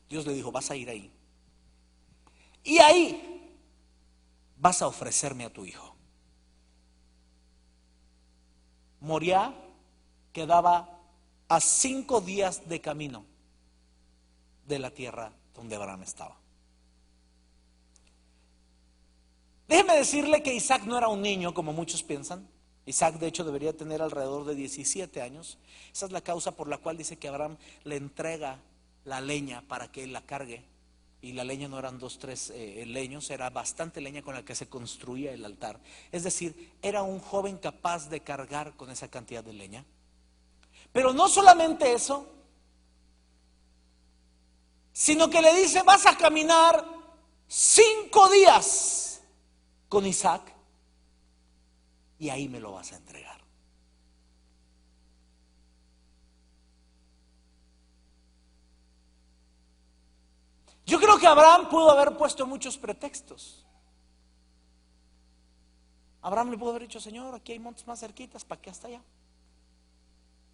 Dios le dijo, vas a ir ahí. Y ahí vas a ofrecerme a tu hijo. Moriah quedaba a 5 días de camino de la tierra donde Abraham estaba. Déjeme decirle que Isaac no era un niño como muchos piensan. Isaac de hecho debería tener alrededor de 17 años. Esa es la causa por la cual dice que Abraham le entrega la leña para que él la cargue. Y la leña no eran 2, 3 leños, era bastante leña con la que se construía el altar. Es decir, era un joven capaz de cargar con esa cantidad de leña. Pero no solamente eso, sino que le dice, vas a caminar 5 días con Isaac y ahí me lo vas a entregar. Yo creo que Abraham pudo haber puesto muchos pretextos. Abraham le pudo haber dicho, Señor, aquí hay montes más cerquitas, ¿para qué hasta allá?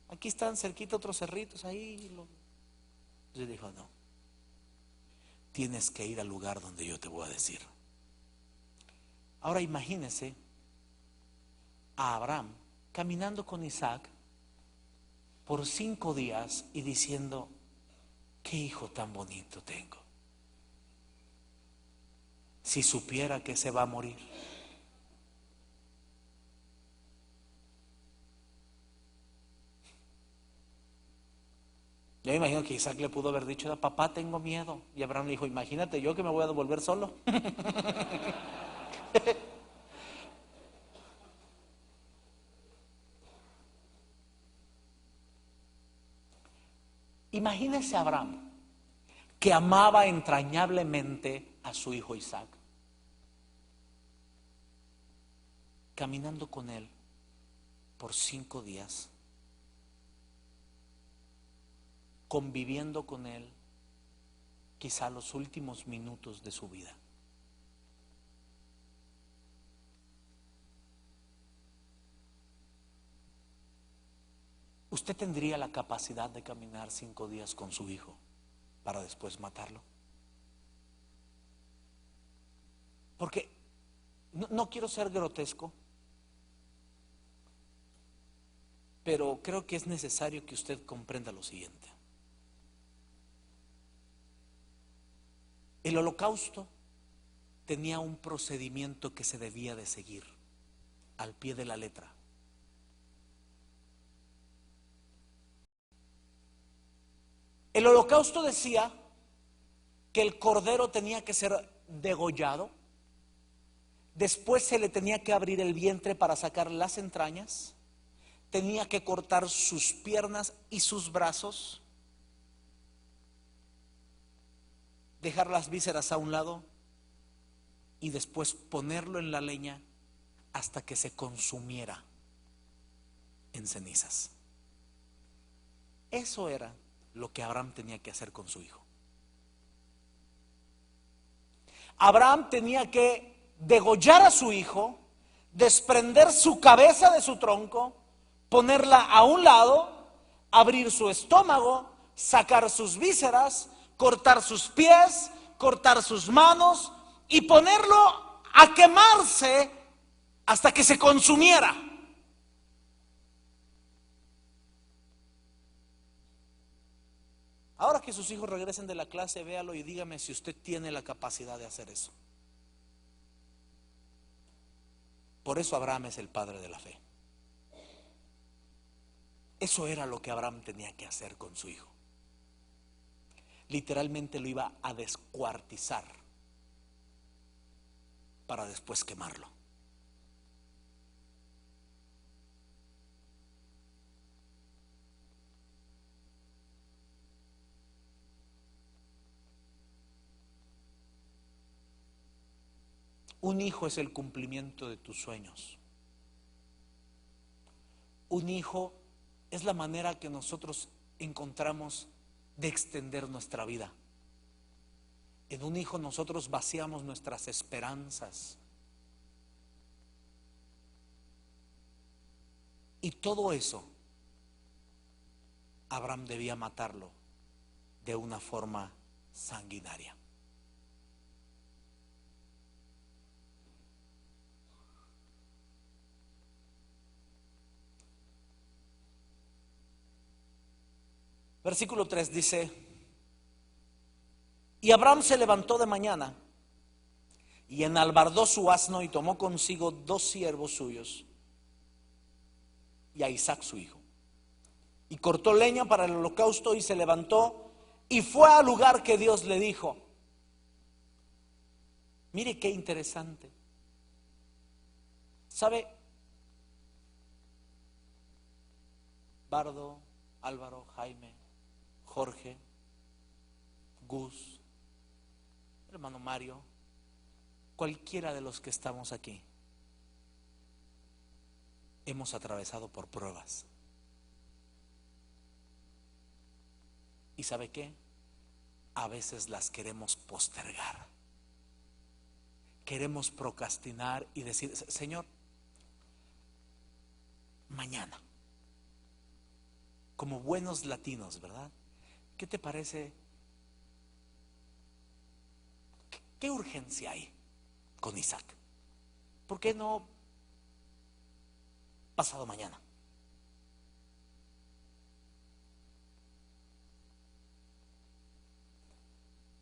Aquí están cerquita otros cerritos ahí. Dios dijo, no, tienes que ir al lugar donde yo te voy a decir. Ahora imagínese a Abraham caminando con Isaac por 5 días y diciendo, qué hijo tan bonito tengo. Si supiera que se va a morir. Yo me imagino que Isaac le pudo haber dicho, papá, tengo miedo. Y Abraham le dijo, imagínate yo que me voy a devolver solo. Imagínese a Abraham, que amaba entrañablemente a su hijo Isaac, caminando con él por 5 días, conviviendo con él quizá los últimos minutos de su vida. ¿Usted tendría la capacidad de caminar 5 días con su hijo para después matarlo? Porque no quiero ser grotesco, pero creo que es necesario que usted comprenda lo siguiente. El holocausto tenía un procedimiento que se debía de seguir al pie de la letra. El holocausto decía que el cordero tenía que ser degollado, después se le tenía que abrir el vientre para sacar las entrañas, tenía que cortar sus piernas y sus brazos, dejar las vísceras a un lado y después ponerlo en la leña hasta que se consumiera en cenizas. Eso era lo que Abraham tenía que hacer con su hijo. Abraham tenía que degollar a su hijo, desprender su cabeza de su tronco, ponerla a un lado, abrir su estómago, sacar sus vísceras, cortar sus pies, cortar sus manos y ponerlo a quemarse hasta que se consumiera. Ahora que sus hijos regresen de la clase, véalo y dígame si usted tiene la capacidad de hacer eso. Por eso Abraham es el padre de la fe. Eso era lo que Abraham tenía que hacer con su hijo. Literalmente lo iba a descuartizar para después quemarlo. Un hijo es el cumplimiento de tus sueños. Un hijo es la manera que nosotros encontramos de extender nuestra vida. En un hijo nosotros vaciamos nuestras esperanzas. Y todo eso, Abraham debía matarlo de una forma sanguinaria. Versículo 3 dice: y Abraham se levantó de mañana y enalbardó su asno y tomó consigo 2 siervos suyos y a Isaac su hijo, y cortó leña para el holocausto y se levantó y fue al lugar que Dios le dijo. Mire qué interesante. ¿Sabe? Bardo, Álvaro, Jaime, Jorge, Gus, hermano Mario, cualquiera de los que estamos aquí, hemos atravesado por pruebas. ¿Y sabe qué? A veces las queremos postergar. Queremos procrastinar y decir: Señor, mañana. Como buenos latinos, ¿verdad? ¿Qué te parece? ¿Qué urgencia hay con Isaac? ¿Por qué no pasado mañana?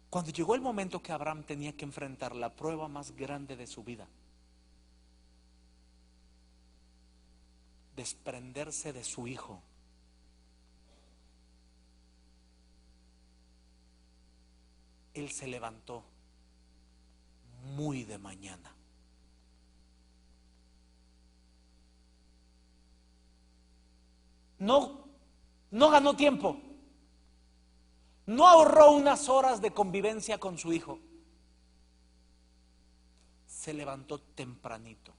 Cuando llegó el momento que Abraham tenía que enfrentar la prueba más grande de su vida, desprenderse de su hijo, él se levantó muy de mañana. No ganó tiempo. No ahorró unas horas de convivencia con su hijo. Se levantó tempranito.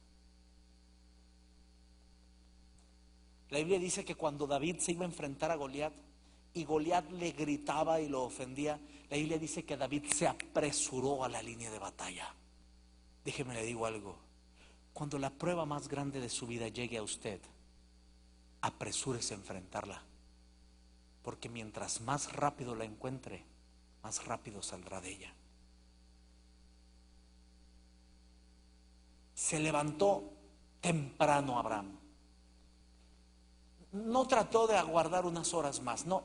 La Biblia dice que cuando David se iba a enfrentar a Goliat y Goliat le gritaba y lo ofendía, la Biblia dice que David se apresuró a la línea de batalla. Déjeme le digo algo: cuando la prueba más grande de su vida llegue a usted, apresúrese a enfrentarla, porque mientras más rápido la encuentre, más rápido saldrá de ella. Se levantó temprano Abraham. No trató de aguardar unas horas más, no,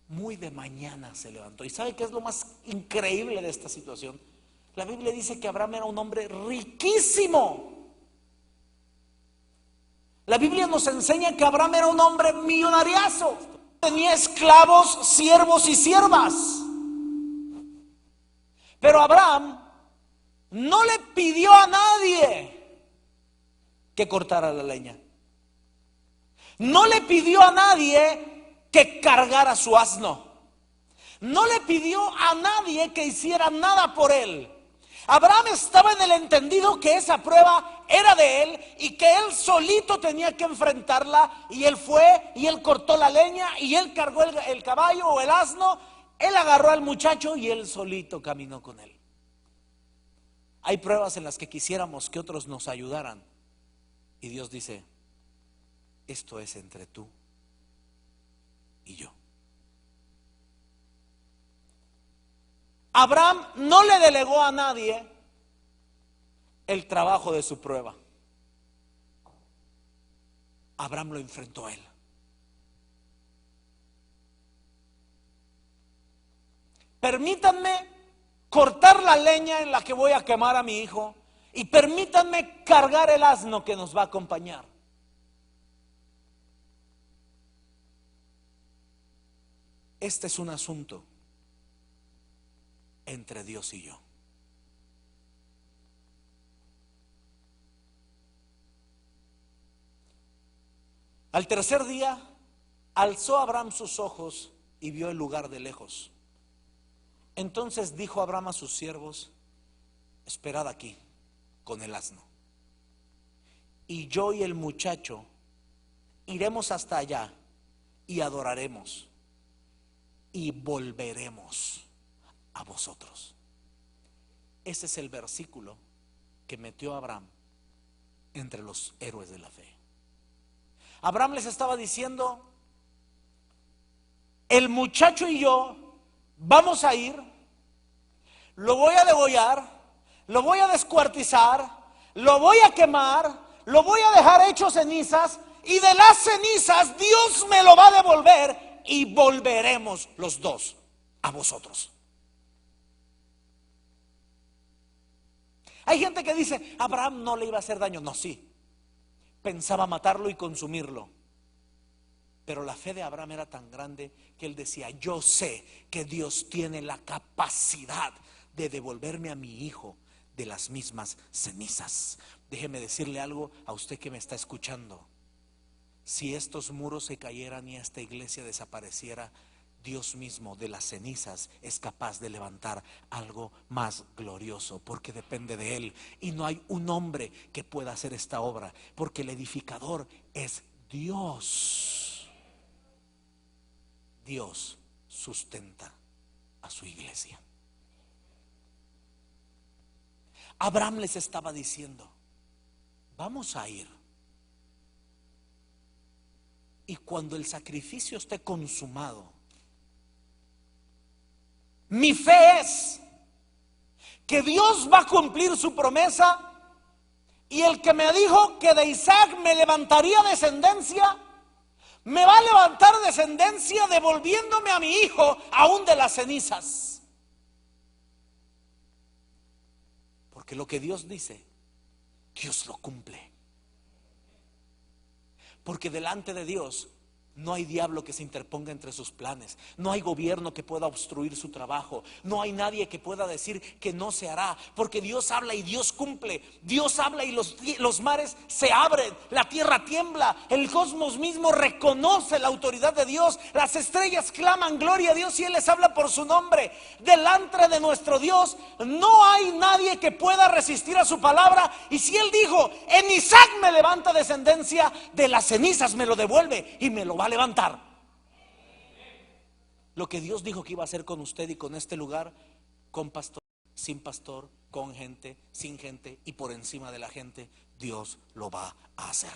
muy de mañana se levantó. ¿Y sabe qué es lo más increíble de esta situación? La Biblia dice que Abraham era un hombre riquísimo. La Biblia nos enseña que Abraham era un hombre millonariazo. Tenía esclavos, siervos y siervas. Pero Abraham no le pidió a nadie que cortara la leña. No le pidió a nadie que cargara su asno. No le pidió a nadie que hiciera nada por él. Abraham estaba en el entendido que esa prueba era de él y que él solito tenía que enfrentarla. Y él fue y él cortó la leña y él cargó el caballo o el asno. Él agarró al muchacho y él solito caminó con él. Hay pruebas en las que quisiéramos que otros nos ayudaran y Dios dice: esto es entre tú y yo. Abraham no le delegó a nadie el trabajo de su prueba. Abraham lo enfrentó a él. Permítanme cortar la leña en la que voy a quemar a mi hijo y permítanme cargar el asno que nos va a acompañar. Este es un asunto entre Dios y yo. Al tercer día, alzó Abraham sus ojos y vio el lugar de lejos. Entonces dijo Abraham a sus siervos: esperad aquí con el asno, y yo y el muchacho iremos hasta allá y adoraremos y volveremos a vosotros. Ese es el versículo que metió a Abraham entre los héroes de la fe. Abraham les estaba diciendo: el muchacho y yo vamos a ir, lo voy a degollar, lo voy a descuartizar, lo voy a quemar, lo voy a dejar hecho cenizas, y de las cenizas Dios me lo va a devolver y volveremos los dos a vosotros. Hay gente que dice: Abraham no le iba a hacer daño. No, sí, pensaba matarlo y consumirlo. Pero la fe de Abraham era tan grande que él decía: yo sé que Dios tiene la capacidad de devolverme a mi hijo de las mismas cenizas. Déjeme decirle algo a usted que me está escuchando: si estos muros se cayeran y esta iglesia desapareciera, Dios mismo de las cenizas es capaz de levantar algo más glorioso, porque depende de Él. Y no hay un hombre que pueda hacer esta obra, porque el edificador es Dios. Dios sustenta a su iglesia. Abraham les estaba diciendo: vamos a ir, y cuando el sacrificio esté consumado, mi fe es que Dios va a cumplir su promesa, y el que me dijo que de Isaac me levantaría descendencia, me va a levantar descendencia devolviéndome a mi hijo aún de las cenizas. Porque lo que Dios dice, Dios lo cumple. Porque delante de Dios no hay diablo que se interponga entre sus planes. No hay gobierno que pueda obstruir su trabajo. No hay nadie que pueda decir que no se hará. Porque Dios habla y Dios cumple. Dios habla y los mares se abren. La tierra tiembla. El cosmos mismo reconoce la autoridad de Dios. Las estrellas claman gloria a Dios y Él les habla por su nombre. Delante de nuestro Dios no hay nadie que pueda resistir a su palabra. Y si Él dijo: en Isaac me levanta descendencia, de las cenizas me lo devuelve y me lo va a levantar. Lo que Dios dijo que iba a hacer con usted y con este lugar, con pastor, sin pastor, con gente, sin gente y por encima de la gente, Dios lo va a hacer.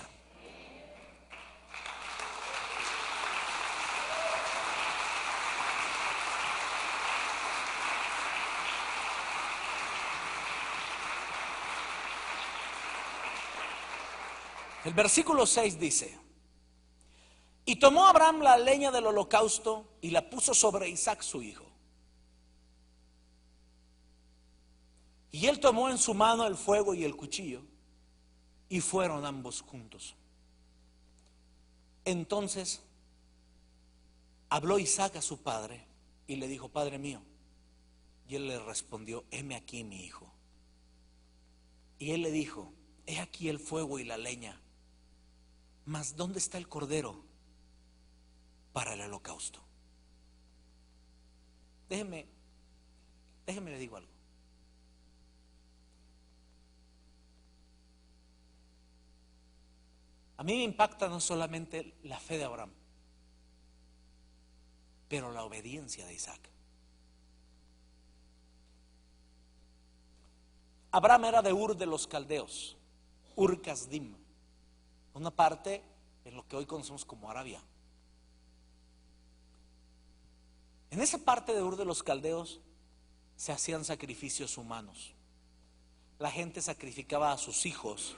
El versículo 6 dice: y tomó Abraham la leña del holocausto y la puso sobre Isaac su hijo. Y él tomó en su mano el fuego y el cuchillo, y fueron ambos juntos. Entonces habló Isaac a su padre y le dijo: Padre mío. Y él le respondió: heme aquí, mi hijo. Y él le dijo: he aquí el fuego y la leña, mas ¿dónde está el cordero para el holocausto? Déjeme le digo algo. A mí me impacta no solamente la fe de Abraham, pero la obediencia de Isaac. Abraham era de Ur de los Caldeos, Ur Kasdim, una parte en lo que hoy conocemos como Arabia. En esa parte de Ur de los Caldeos se hacían sacrificios humanos. La gente sacrificaba a sus hijos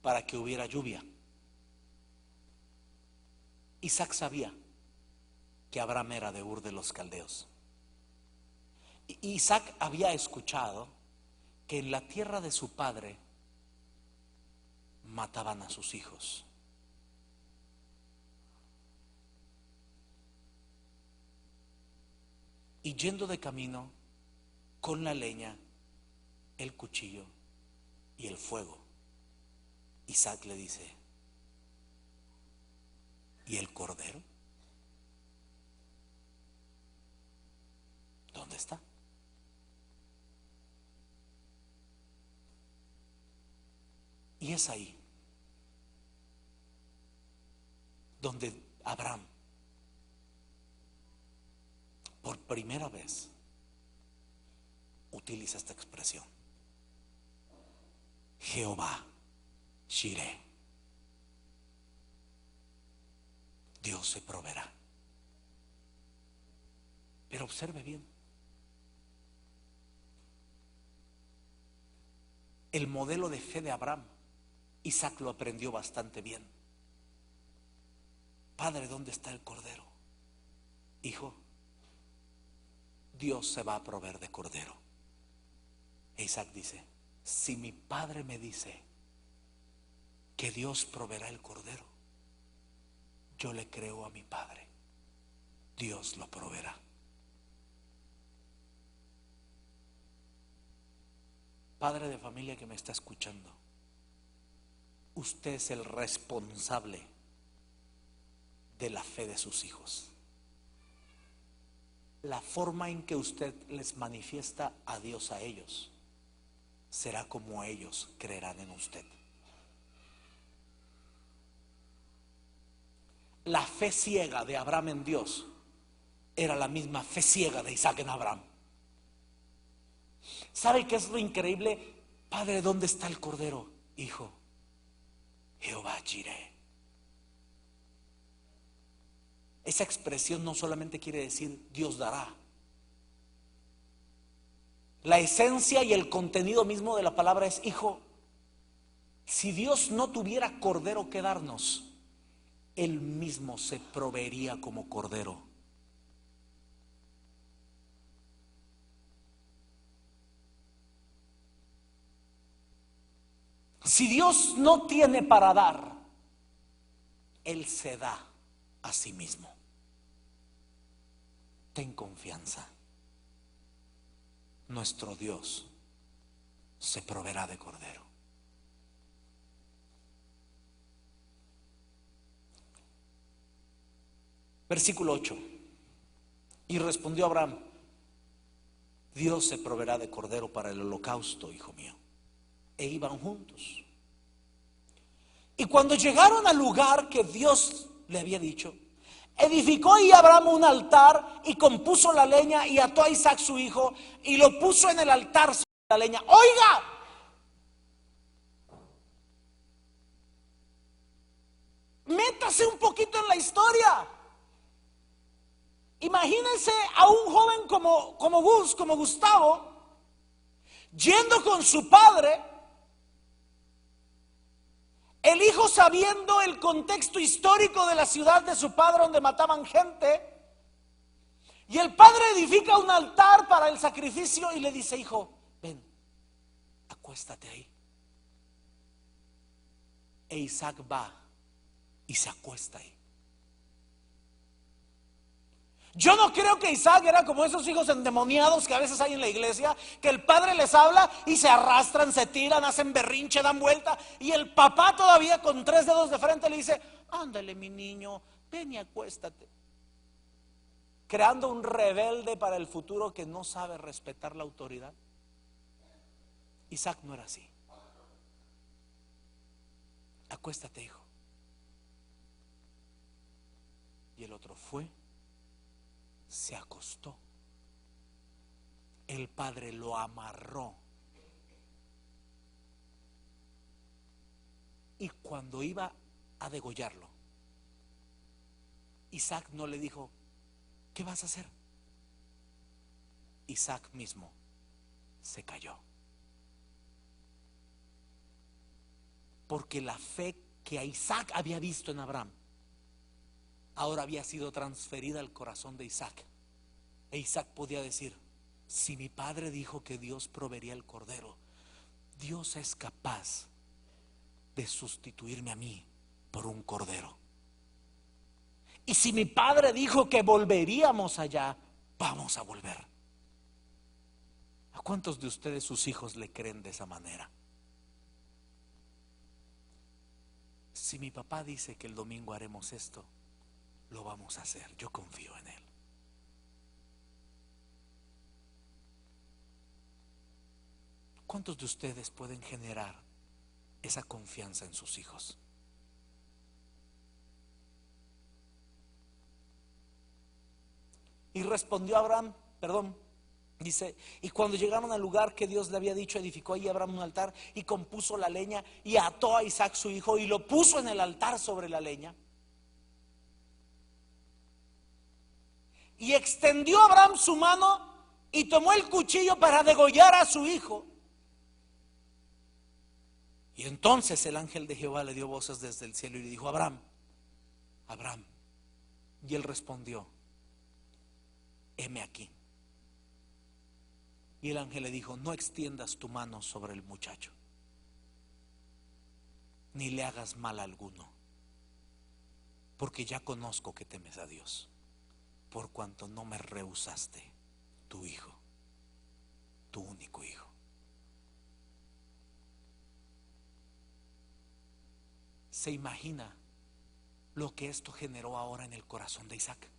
para que hubiera lluvia. Isaac sabía que Abraham era de Ur de los Caldeos. Isaac había escuchado que en la tierra de su padre mataban a sus hijos. Y yendo de camino con la leña, el cuchillo y el fuego, Isaac le dice: ¿y el cordero? ¿Dónde está? Y es ahí donde Abraham por primera vez utiliza esta expresión: Jehová Shireh, Dios se proveerá. Pero observe bien, el modelo de fe de Abraham, Isaac lo aprendió bastante bien. Padre, ¿dónde está el cordero? Hijo, Dios se va a proveer de cordero. E Isaac dice: si mi padre me dice que Dios proveerá el cordero, yo le creo a mi padre, Dios lo proveerá. Padre de familia que me está escuchando, usted es el responsable de la fe de sus hijos. La forma en que usted les manifiesta a Dios a ellos será como ellos creerán en usted. La fe ciega de Abraham en Dios era la misma fe ciega de Isaac en Abraham. ¿Sabe qué es lo increíble? Padre, ¿dónde está el cordero? Hijo, Jehová Jireh. Esa expresión no solamente quiere decir Dios dará. La esencia y el contenido mismo de la palabra es: hijo, si Dios no tuviera cordero que darnos, Él mismo se proveería como cordero. Si Dios no tiene para dar, Él se da a sí mismo. Ten confianza. Nuestro Dios se proveerá de cordero. Versículo 8. Y respondió Abraham: Dios se proveerá de cordero para el holocausto, hijo mío. E iban juntos. Y cuando llegaron al lugar que Dios le había dicho, edificó ahí Abraham un altar y compuso la leña y ató a Isaac su hijo y lo puso en el altar sobre la leña. Oiga, métase un poquito en la historia. Imagínense a un joven como Gustavo yendo con su padre El hijo, sabiendo el contexto histórico de la ciudad de su padre donde mataban gente, y el padre edifica un altar para el sacrificio y le dice: hijo, ven, acuéstate ahí. E Isaac va y se acuesta ahí. Yo no creo que Isaac era como esos hijos endemoniados que a veces hay en la iglesia, que el padre les habla y se arrastran, se tiran, hacen berrinche, dan vuelta, y el papá todavía con 3 dedos de frente le dice: ándale mi niño, ven y acuéstate. Creando un rebelde para el futuro que no sabe respetar la autoridad. Isaac no era así. Acuéstate, hijo. Y el otro fue, se acostó. El padre lo amarró. Y cuando iba a degollarlo, Isaac no le dijo: ¿qué vas a hacer? Isaac mismo se cayó. Porque la fe que Isaac había visto en Abraham ahora había sido transferida al corazón de Isaac. E Isaac podía decir: si mi padre dijo que Dios proveería el cordero, Dios es capaz de sustituirme a mí por un cordero. Y si mi padre dijo que volveríamos allá, vamos a volver. ¿A cuántos de ustedes sus hijos le creen de esa manera? Si mi papá dice que el domingo haremos esto, lo vamos a hacer. Yo confío en él. ¿Cuántos de ustedes pueden generar esa confianza en sus hijos? Y respondió Abraham, dice: y cuando llegaron al lugar que Dios le había dicho, edificó ahí Abraham un altar y compuso la leña y ató a Isaac su hijo y lo puso en el altar sobre la leña. Y extendió Abraham su mano y tomó el cuchillo para degollar a su hijo. Y entonces el ángel de Jehová le dio voces desde el cielo y le dijo: Abraham, Abraham. Y él respondió: heme aquí. Y el ángel le dijo: no extiendas tu mano sobre el muchacho, ni le hagas mal alguno, porque ya conozco que temes a Dios, por cuanto no me rehusaste tu hijo, tu único hijo. ¿Se imagina lo que esto generó ahora en el corazón de Isaac?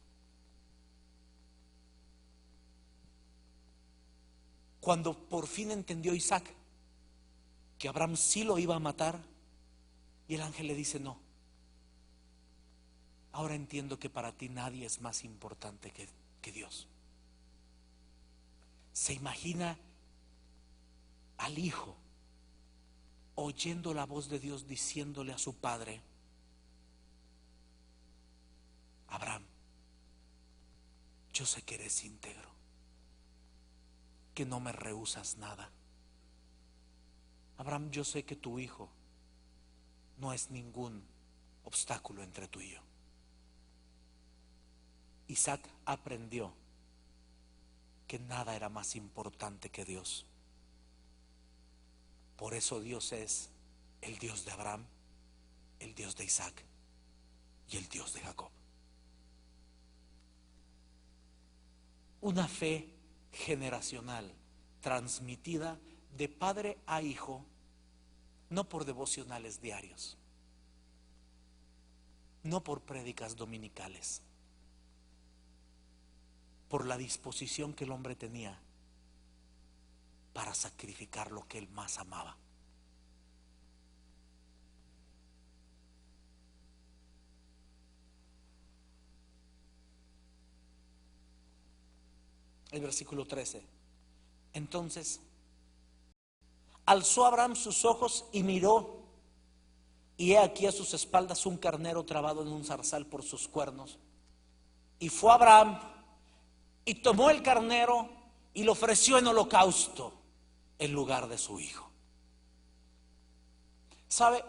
Cuando por fin entendió Isaac que Abraham sí lo iba a matar, y el ángel le dice: no, ahora entiendo que para ti nadie es más importante que Dios. ¿Se imagina al hijo oyendo la voz de Dios diciéndole a su padre: Abraham, yo sé que eres íntegro, que no me rehusas nada. Abraham, yo sé que tu hijo no es ningún obstáculo entre tú y yo. Isaac aprendió que nada era más importante que Dios. Por eso Dios es el Dios de Abraham, el Dios de Isaac y el Dios de Jacob. Una fe generacional transmitida de padre a hijo, no por devocionales diarios, no por prédicas dominicales, por la disposición que el hombre tenía para sacrificar lo que él más amaba. El versículo 13. Entonces alzó Abraham sus ojos y miró, y he aquí a sus espaldas un carnero trabado en un zarzal por sus cuernos. Y fue Abraham y tomó el carnero y lo ofreció en holocausto en lugar de su hijo. ¿Sabe?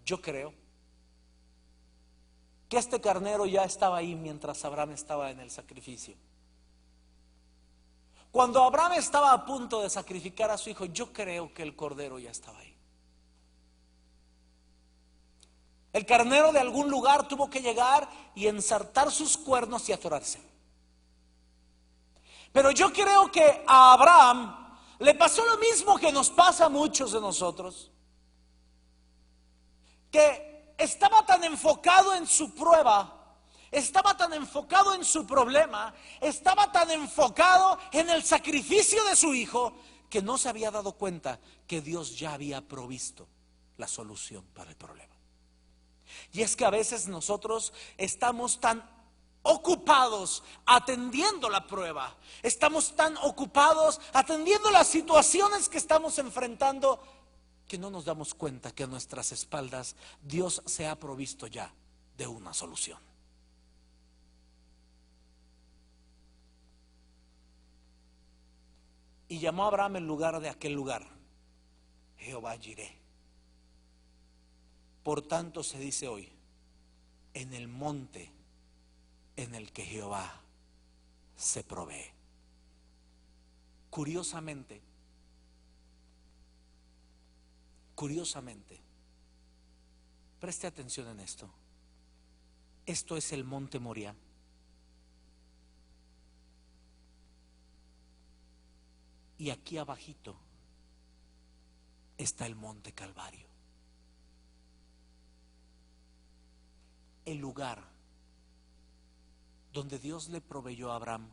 Yo creo que este carnero ya estaba ahí mientras Abraham estaba en el sacrificio. Cuando Abraham estaba a punto de sacrificar a su hijo, yo creo que el cordero ya estaba ahí. El carnero de algún lugar tuvo que llegar y ensartar sus cuernos y atorarse. Pero yo creo que a Abraham le pasó lo mismo que nos pasa a muchos de nosotros, que estaba tan enfocado en su prueba, estaba tan enfocado en su problema, estaba tan enfocado en el sacrificio de su hijo, que no se había dado cuenta que Dios ya había provisto la solución para el problema. Y es que a veces nosotros estamos tan ocupados atendiendo la prueba, estamos tan ocupados atendiendo las situaciones que estamos enfrentando, que no nos damos cuenta que a nuestras espaldas Dios se ha provisto ya de una solución. Y llamó a Abraham en lugar de aquel lugar Jehová Jireh. Por tanto se dice hoy, en el monte en el que Jehová se provee. Curiosamente, preste atención en esto. Esto es el monte Moriah. Y aquí abajito está el monte Calvario. El lugar donde Dios le proveyó a Abraham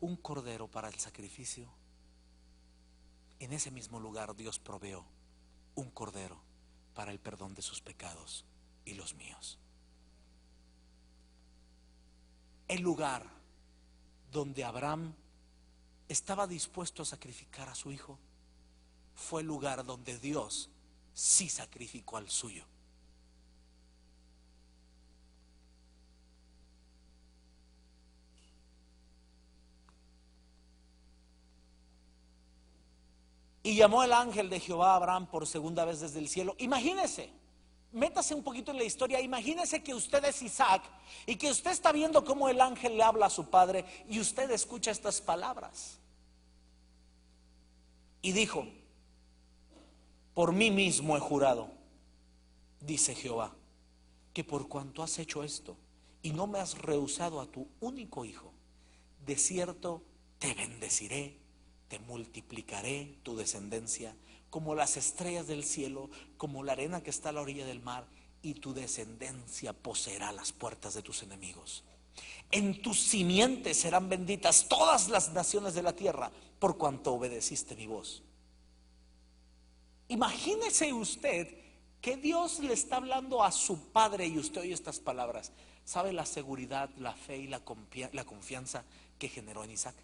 un cordero para el sacrificio. En ese mismo lugar Dios proveó un cordero para el perdón de sus pecados y los míos. El lugar donde Abraham estaba dispuesto a sacrificar a su hijo fue el lugar donde Dios sí sacrificó al suyo. Y llamó el ángel de Jehová a Abraham por segunda vez desde el cielo. Imagínese, métase un poquito en la historia. Imagínese que usted es Isaac y que usted está viendo cómo el ángel le habla a su padre y usted escucha estas palabras. Y dijo: por mí mismo he jurado, dice Jehová, que por cuanto has hecho esto y no me has rehusado a tu único hijo, de cierto te bendeciré, te multiplicaré tu descendencia como las estrellas del cielo, como la arena que está a la orilla del mar, y tu descendencia poseerá las puertas de tus enemigos. En tus simientes serán benditas todas las naciones de la tierra, por cuanto obedeciste mi voz. Imagínese usted que Dios le está hablando a su padre y usted oye estas palabras. ¿Sabe la seguridad, la fe y la confianza que generó en Isaac?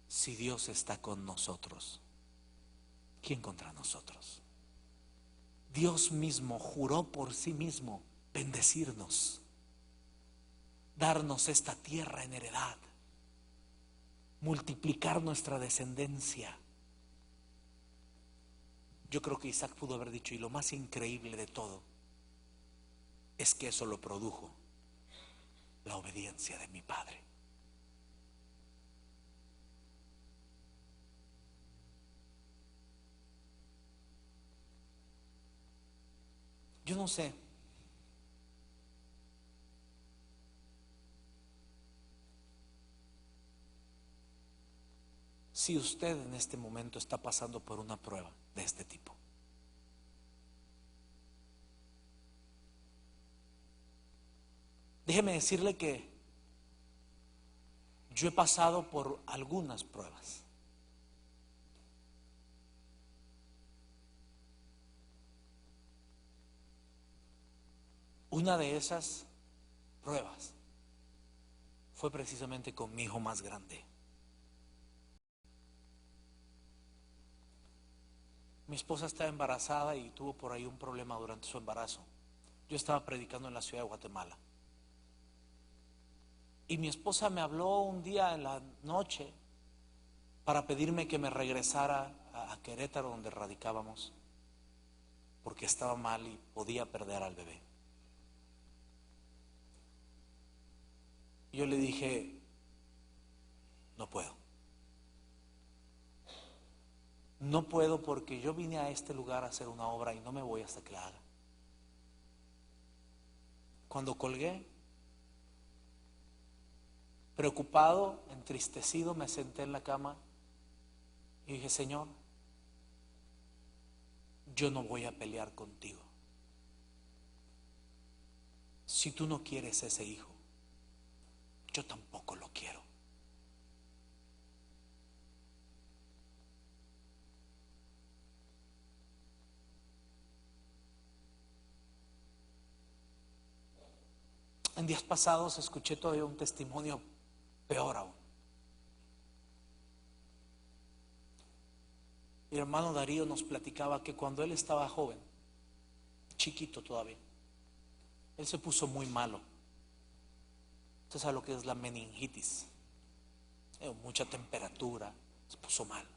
Si Dios está con nosotros, ¿quién contra nosotros? Dios mismo juró por sí mismo bendecirnos, darnos esta tierra en heredad, multiplicar nuestra descendencia. Yo creo que Isaac pudo haber dicho, y lo más increíble de todo es que eso lo produjo la obediencia de mi padre. Yo no sé si usted en este momento está pasando por una prueba de este tipo. Déjeme decirle que yo he pasado por algunas pruebas. Una de esas pruebas fue precisamente con mi hijo más grande. Mi esposa estaba embarazada y tuvo por ahí un problema durante su embarazo. Yo estaba predicando en la ciudad de Guatemala. Y mi esposa me habló un día en la noche para pedirme que me regresara a Querétaro, donde radicábamos. porque estaba mal y podía perder al bebé. Yo le dije, no puedo. No puedo porque yo vine a este lugar a hacer una obra y no me voy hasta que la haga. Cuando colgué, preocupado, entristecido, me senté en la cama y dije, Señor, yo no voy a pelear contigo. Si tú no quieres ese hijo, yo tampoco lo quiero. En días pasados escuché todavía un testimonio peor aún. Mi hermano Darío nos platicaba que cuando él estaba joven, chiquito todavía, él se puso muy malo. Usted sabe lo que es la meningitis. Mucha temperatura, se puso mal.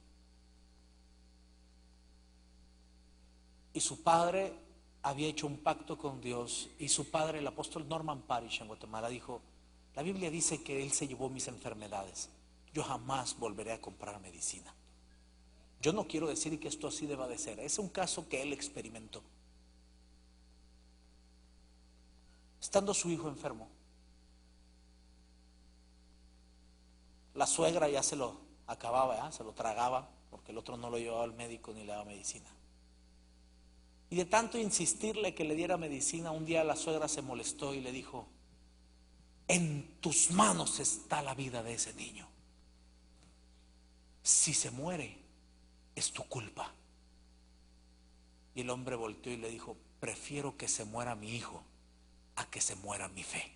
Y su padre había hecho un pacto con Dios, y su padre, el apóstol Norman Parish en Guatemala, dijo, la Biblia dice que Él se llevó mis enfermedades, yo jamás volveré a comprar medicina. Yo no quiero decir que esto así deba de ser, es un caso que él experimentó. Estando su hijo enfermo, la suegra ya se lo acababa, se lo tragaba, porque el otro no lo llevaba al médico ni le daba medicina. Y de tanto insistirle que le diera medicina, un día la suegra se molestó y le dijo, en tus manos está la vida de ese niño. Si se muere, es tu culpa. Y el hombre volteó y le dijo, prefiero que se muera mi hijo a que se muera mi fe.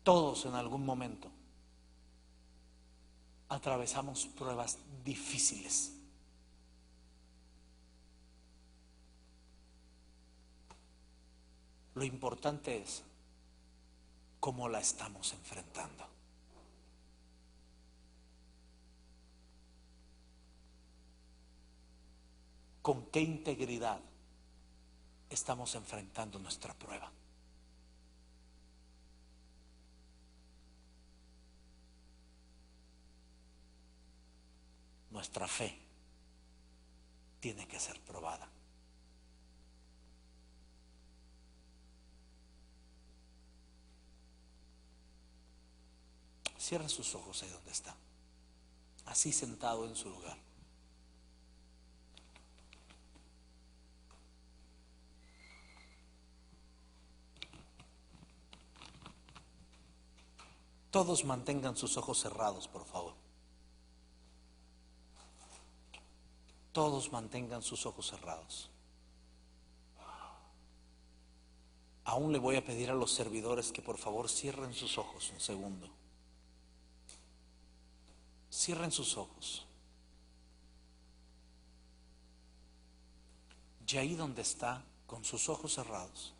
Todos en algún momento atravesamos pruebas difíciles. Lo importante es cómo la estamos enfrentando. ¿Con qué integridad estamos enfrentando nuestra prueba? Nuestra fe tiene que ser probada. Cierre sus ojos ahí donde está, así sentado en su lugar. Todos mantengan sus ojos cerrados, por favor. Todos mantengan sus ojos cerrados. Aún le voy a pedir a los servidores que por favor cierren sus ojos un segundo. Cierren sus ojos. Y ahí donde está, con sus ojos cerrados,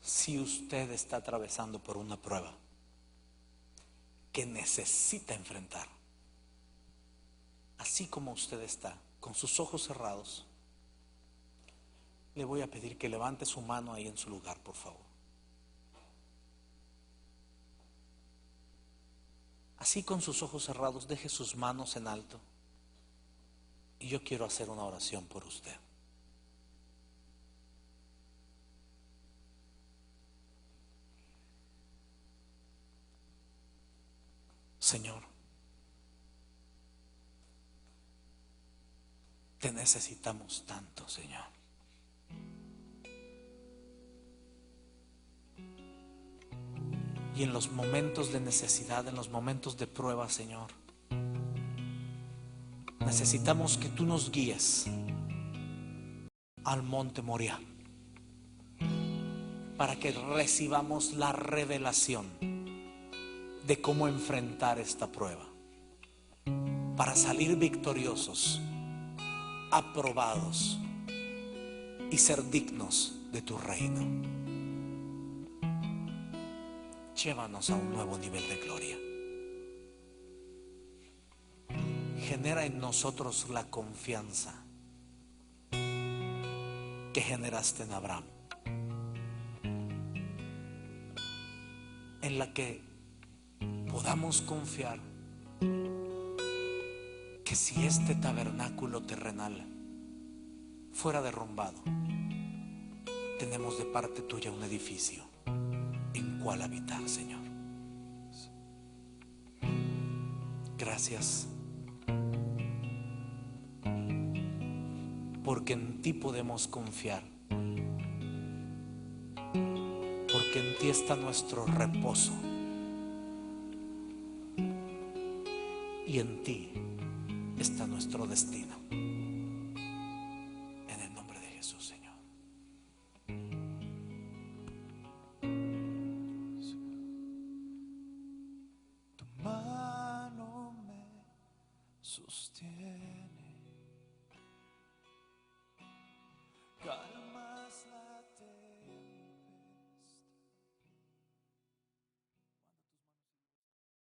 si usted está atravesando por una prueba que necesita enfrentar, así como usted está, con sus ojos cerrados, le voy a pedir que levante su mano ahí en su lugar, por favor. Así con sus ojos cerrados, deje sus manos en alto. Y yo quiero hacer una oración por usted. Señor, te necesitamos tanto, Señor. Y en los momentos de necesidad, en los momentos de prueba, Señor, necesitamos que tú nos guíes al monte Moriah para que recibamos la revelación de cómo enfrentar esta prueba, para salir victoriosos, aprobados y ser dignos de tu reino. llévanos a un nuevo nivel de gloria. Genera en nosotros la confianza que generaste en Abraham, en la que podamos confiar que si este tabernáculo terrenal fuera derrumbado, tenemos de parte tuya un edificio en cual habitar, Señor. Gracias, porque en ti podemos confiar, porque en ti está nuestro reposo y en ti está nuestro destino. En el nombre de Jesús, Señor. Tu mano me sostiene.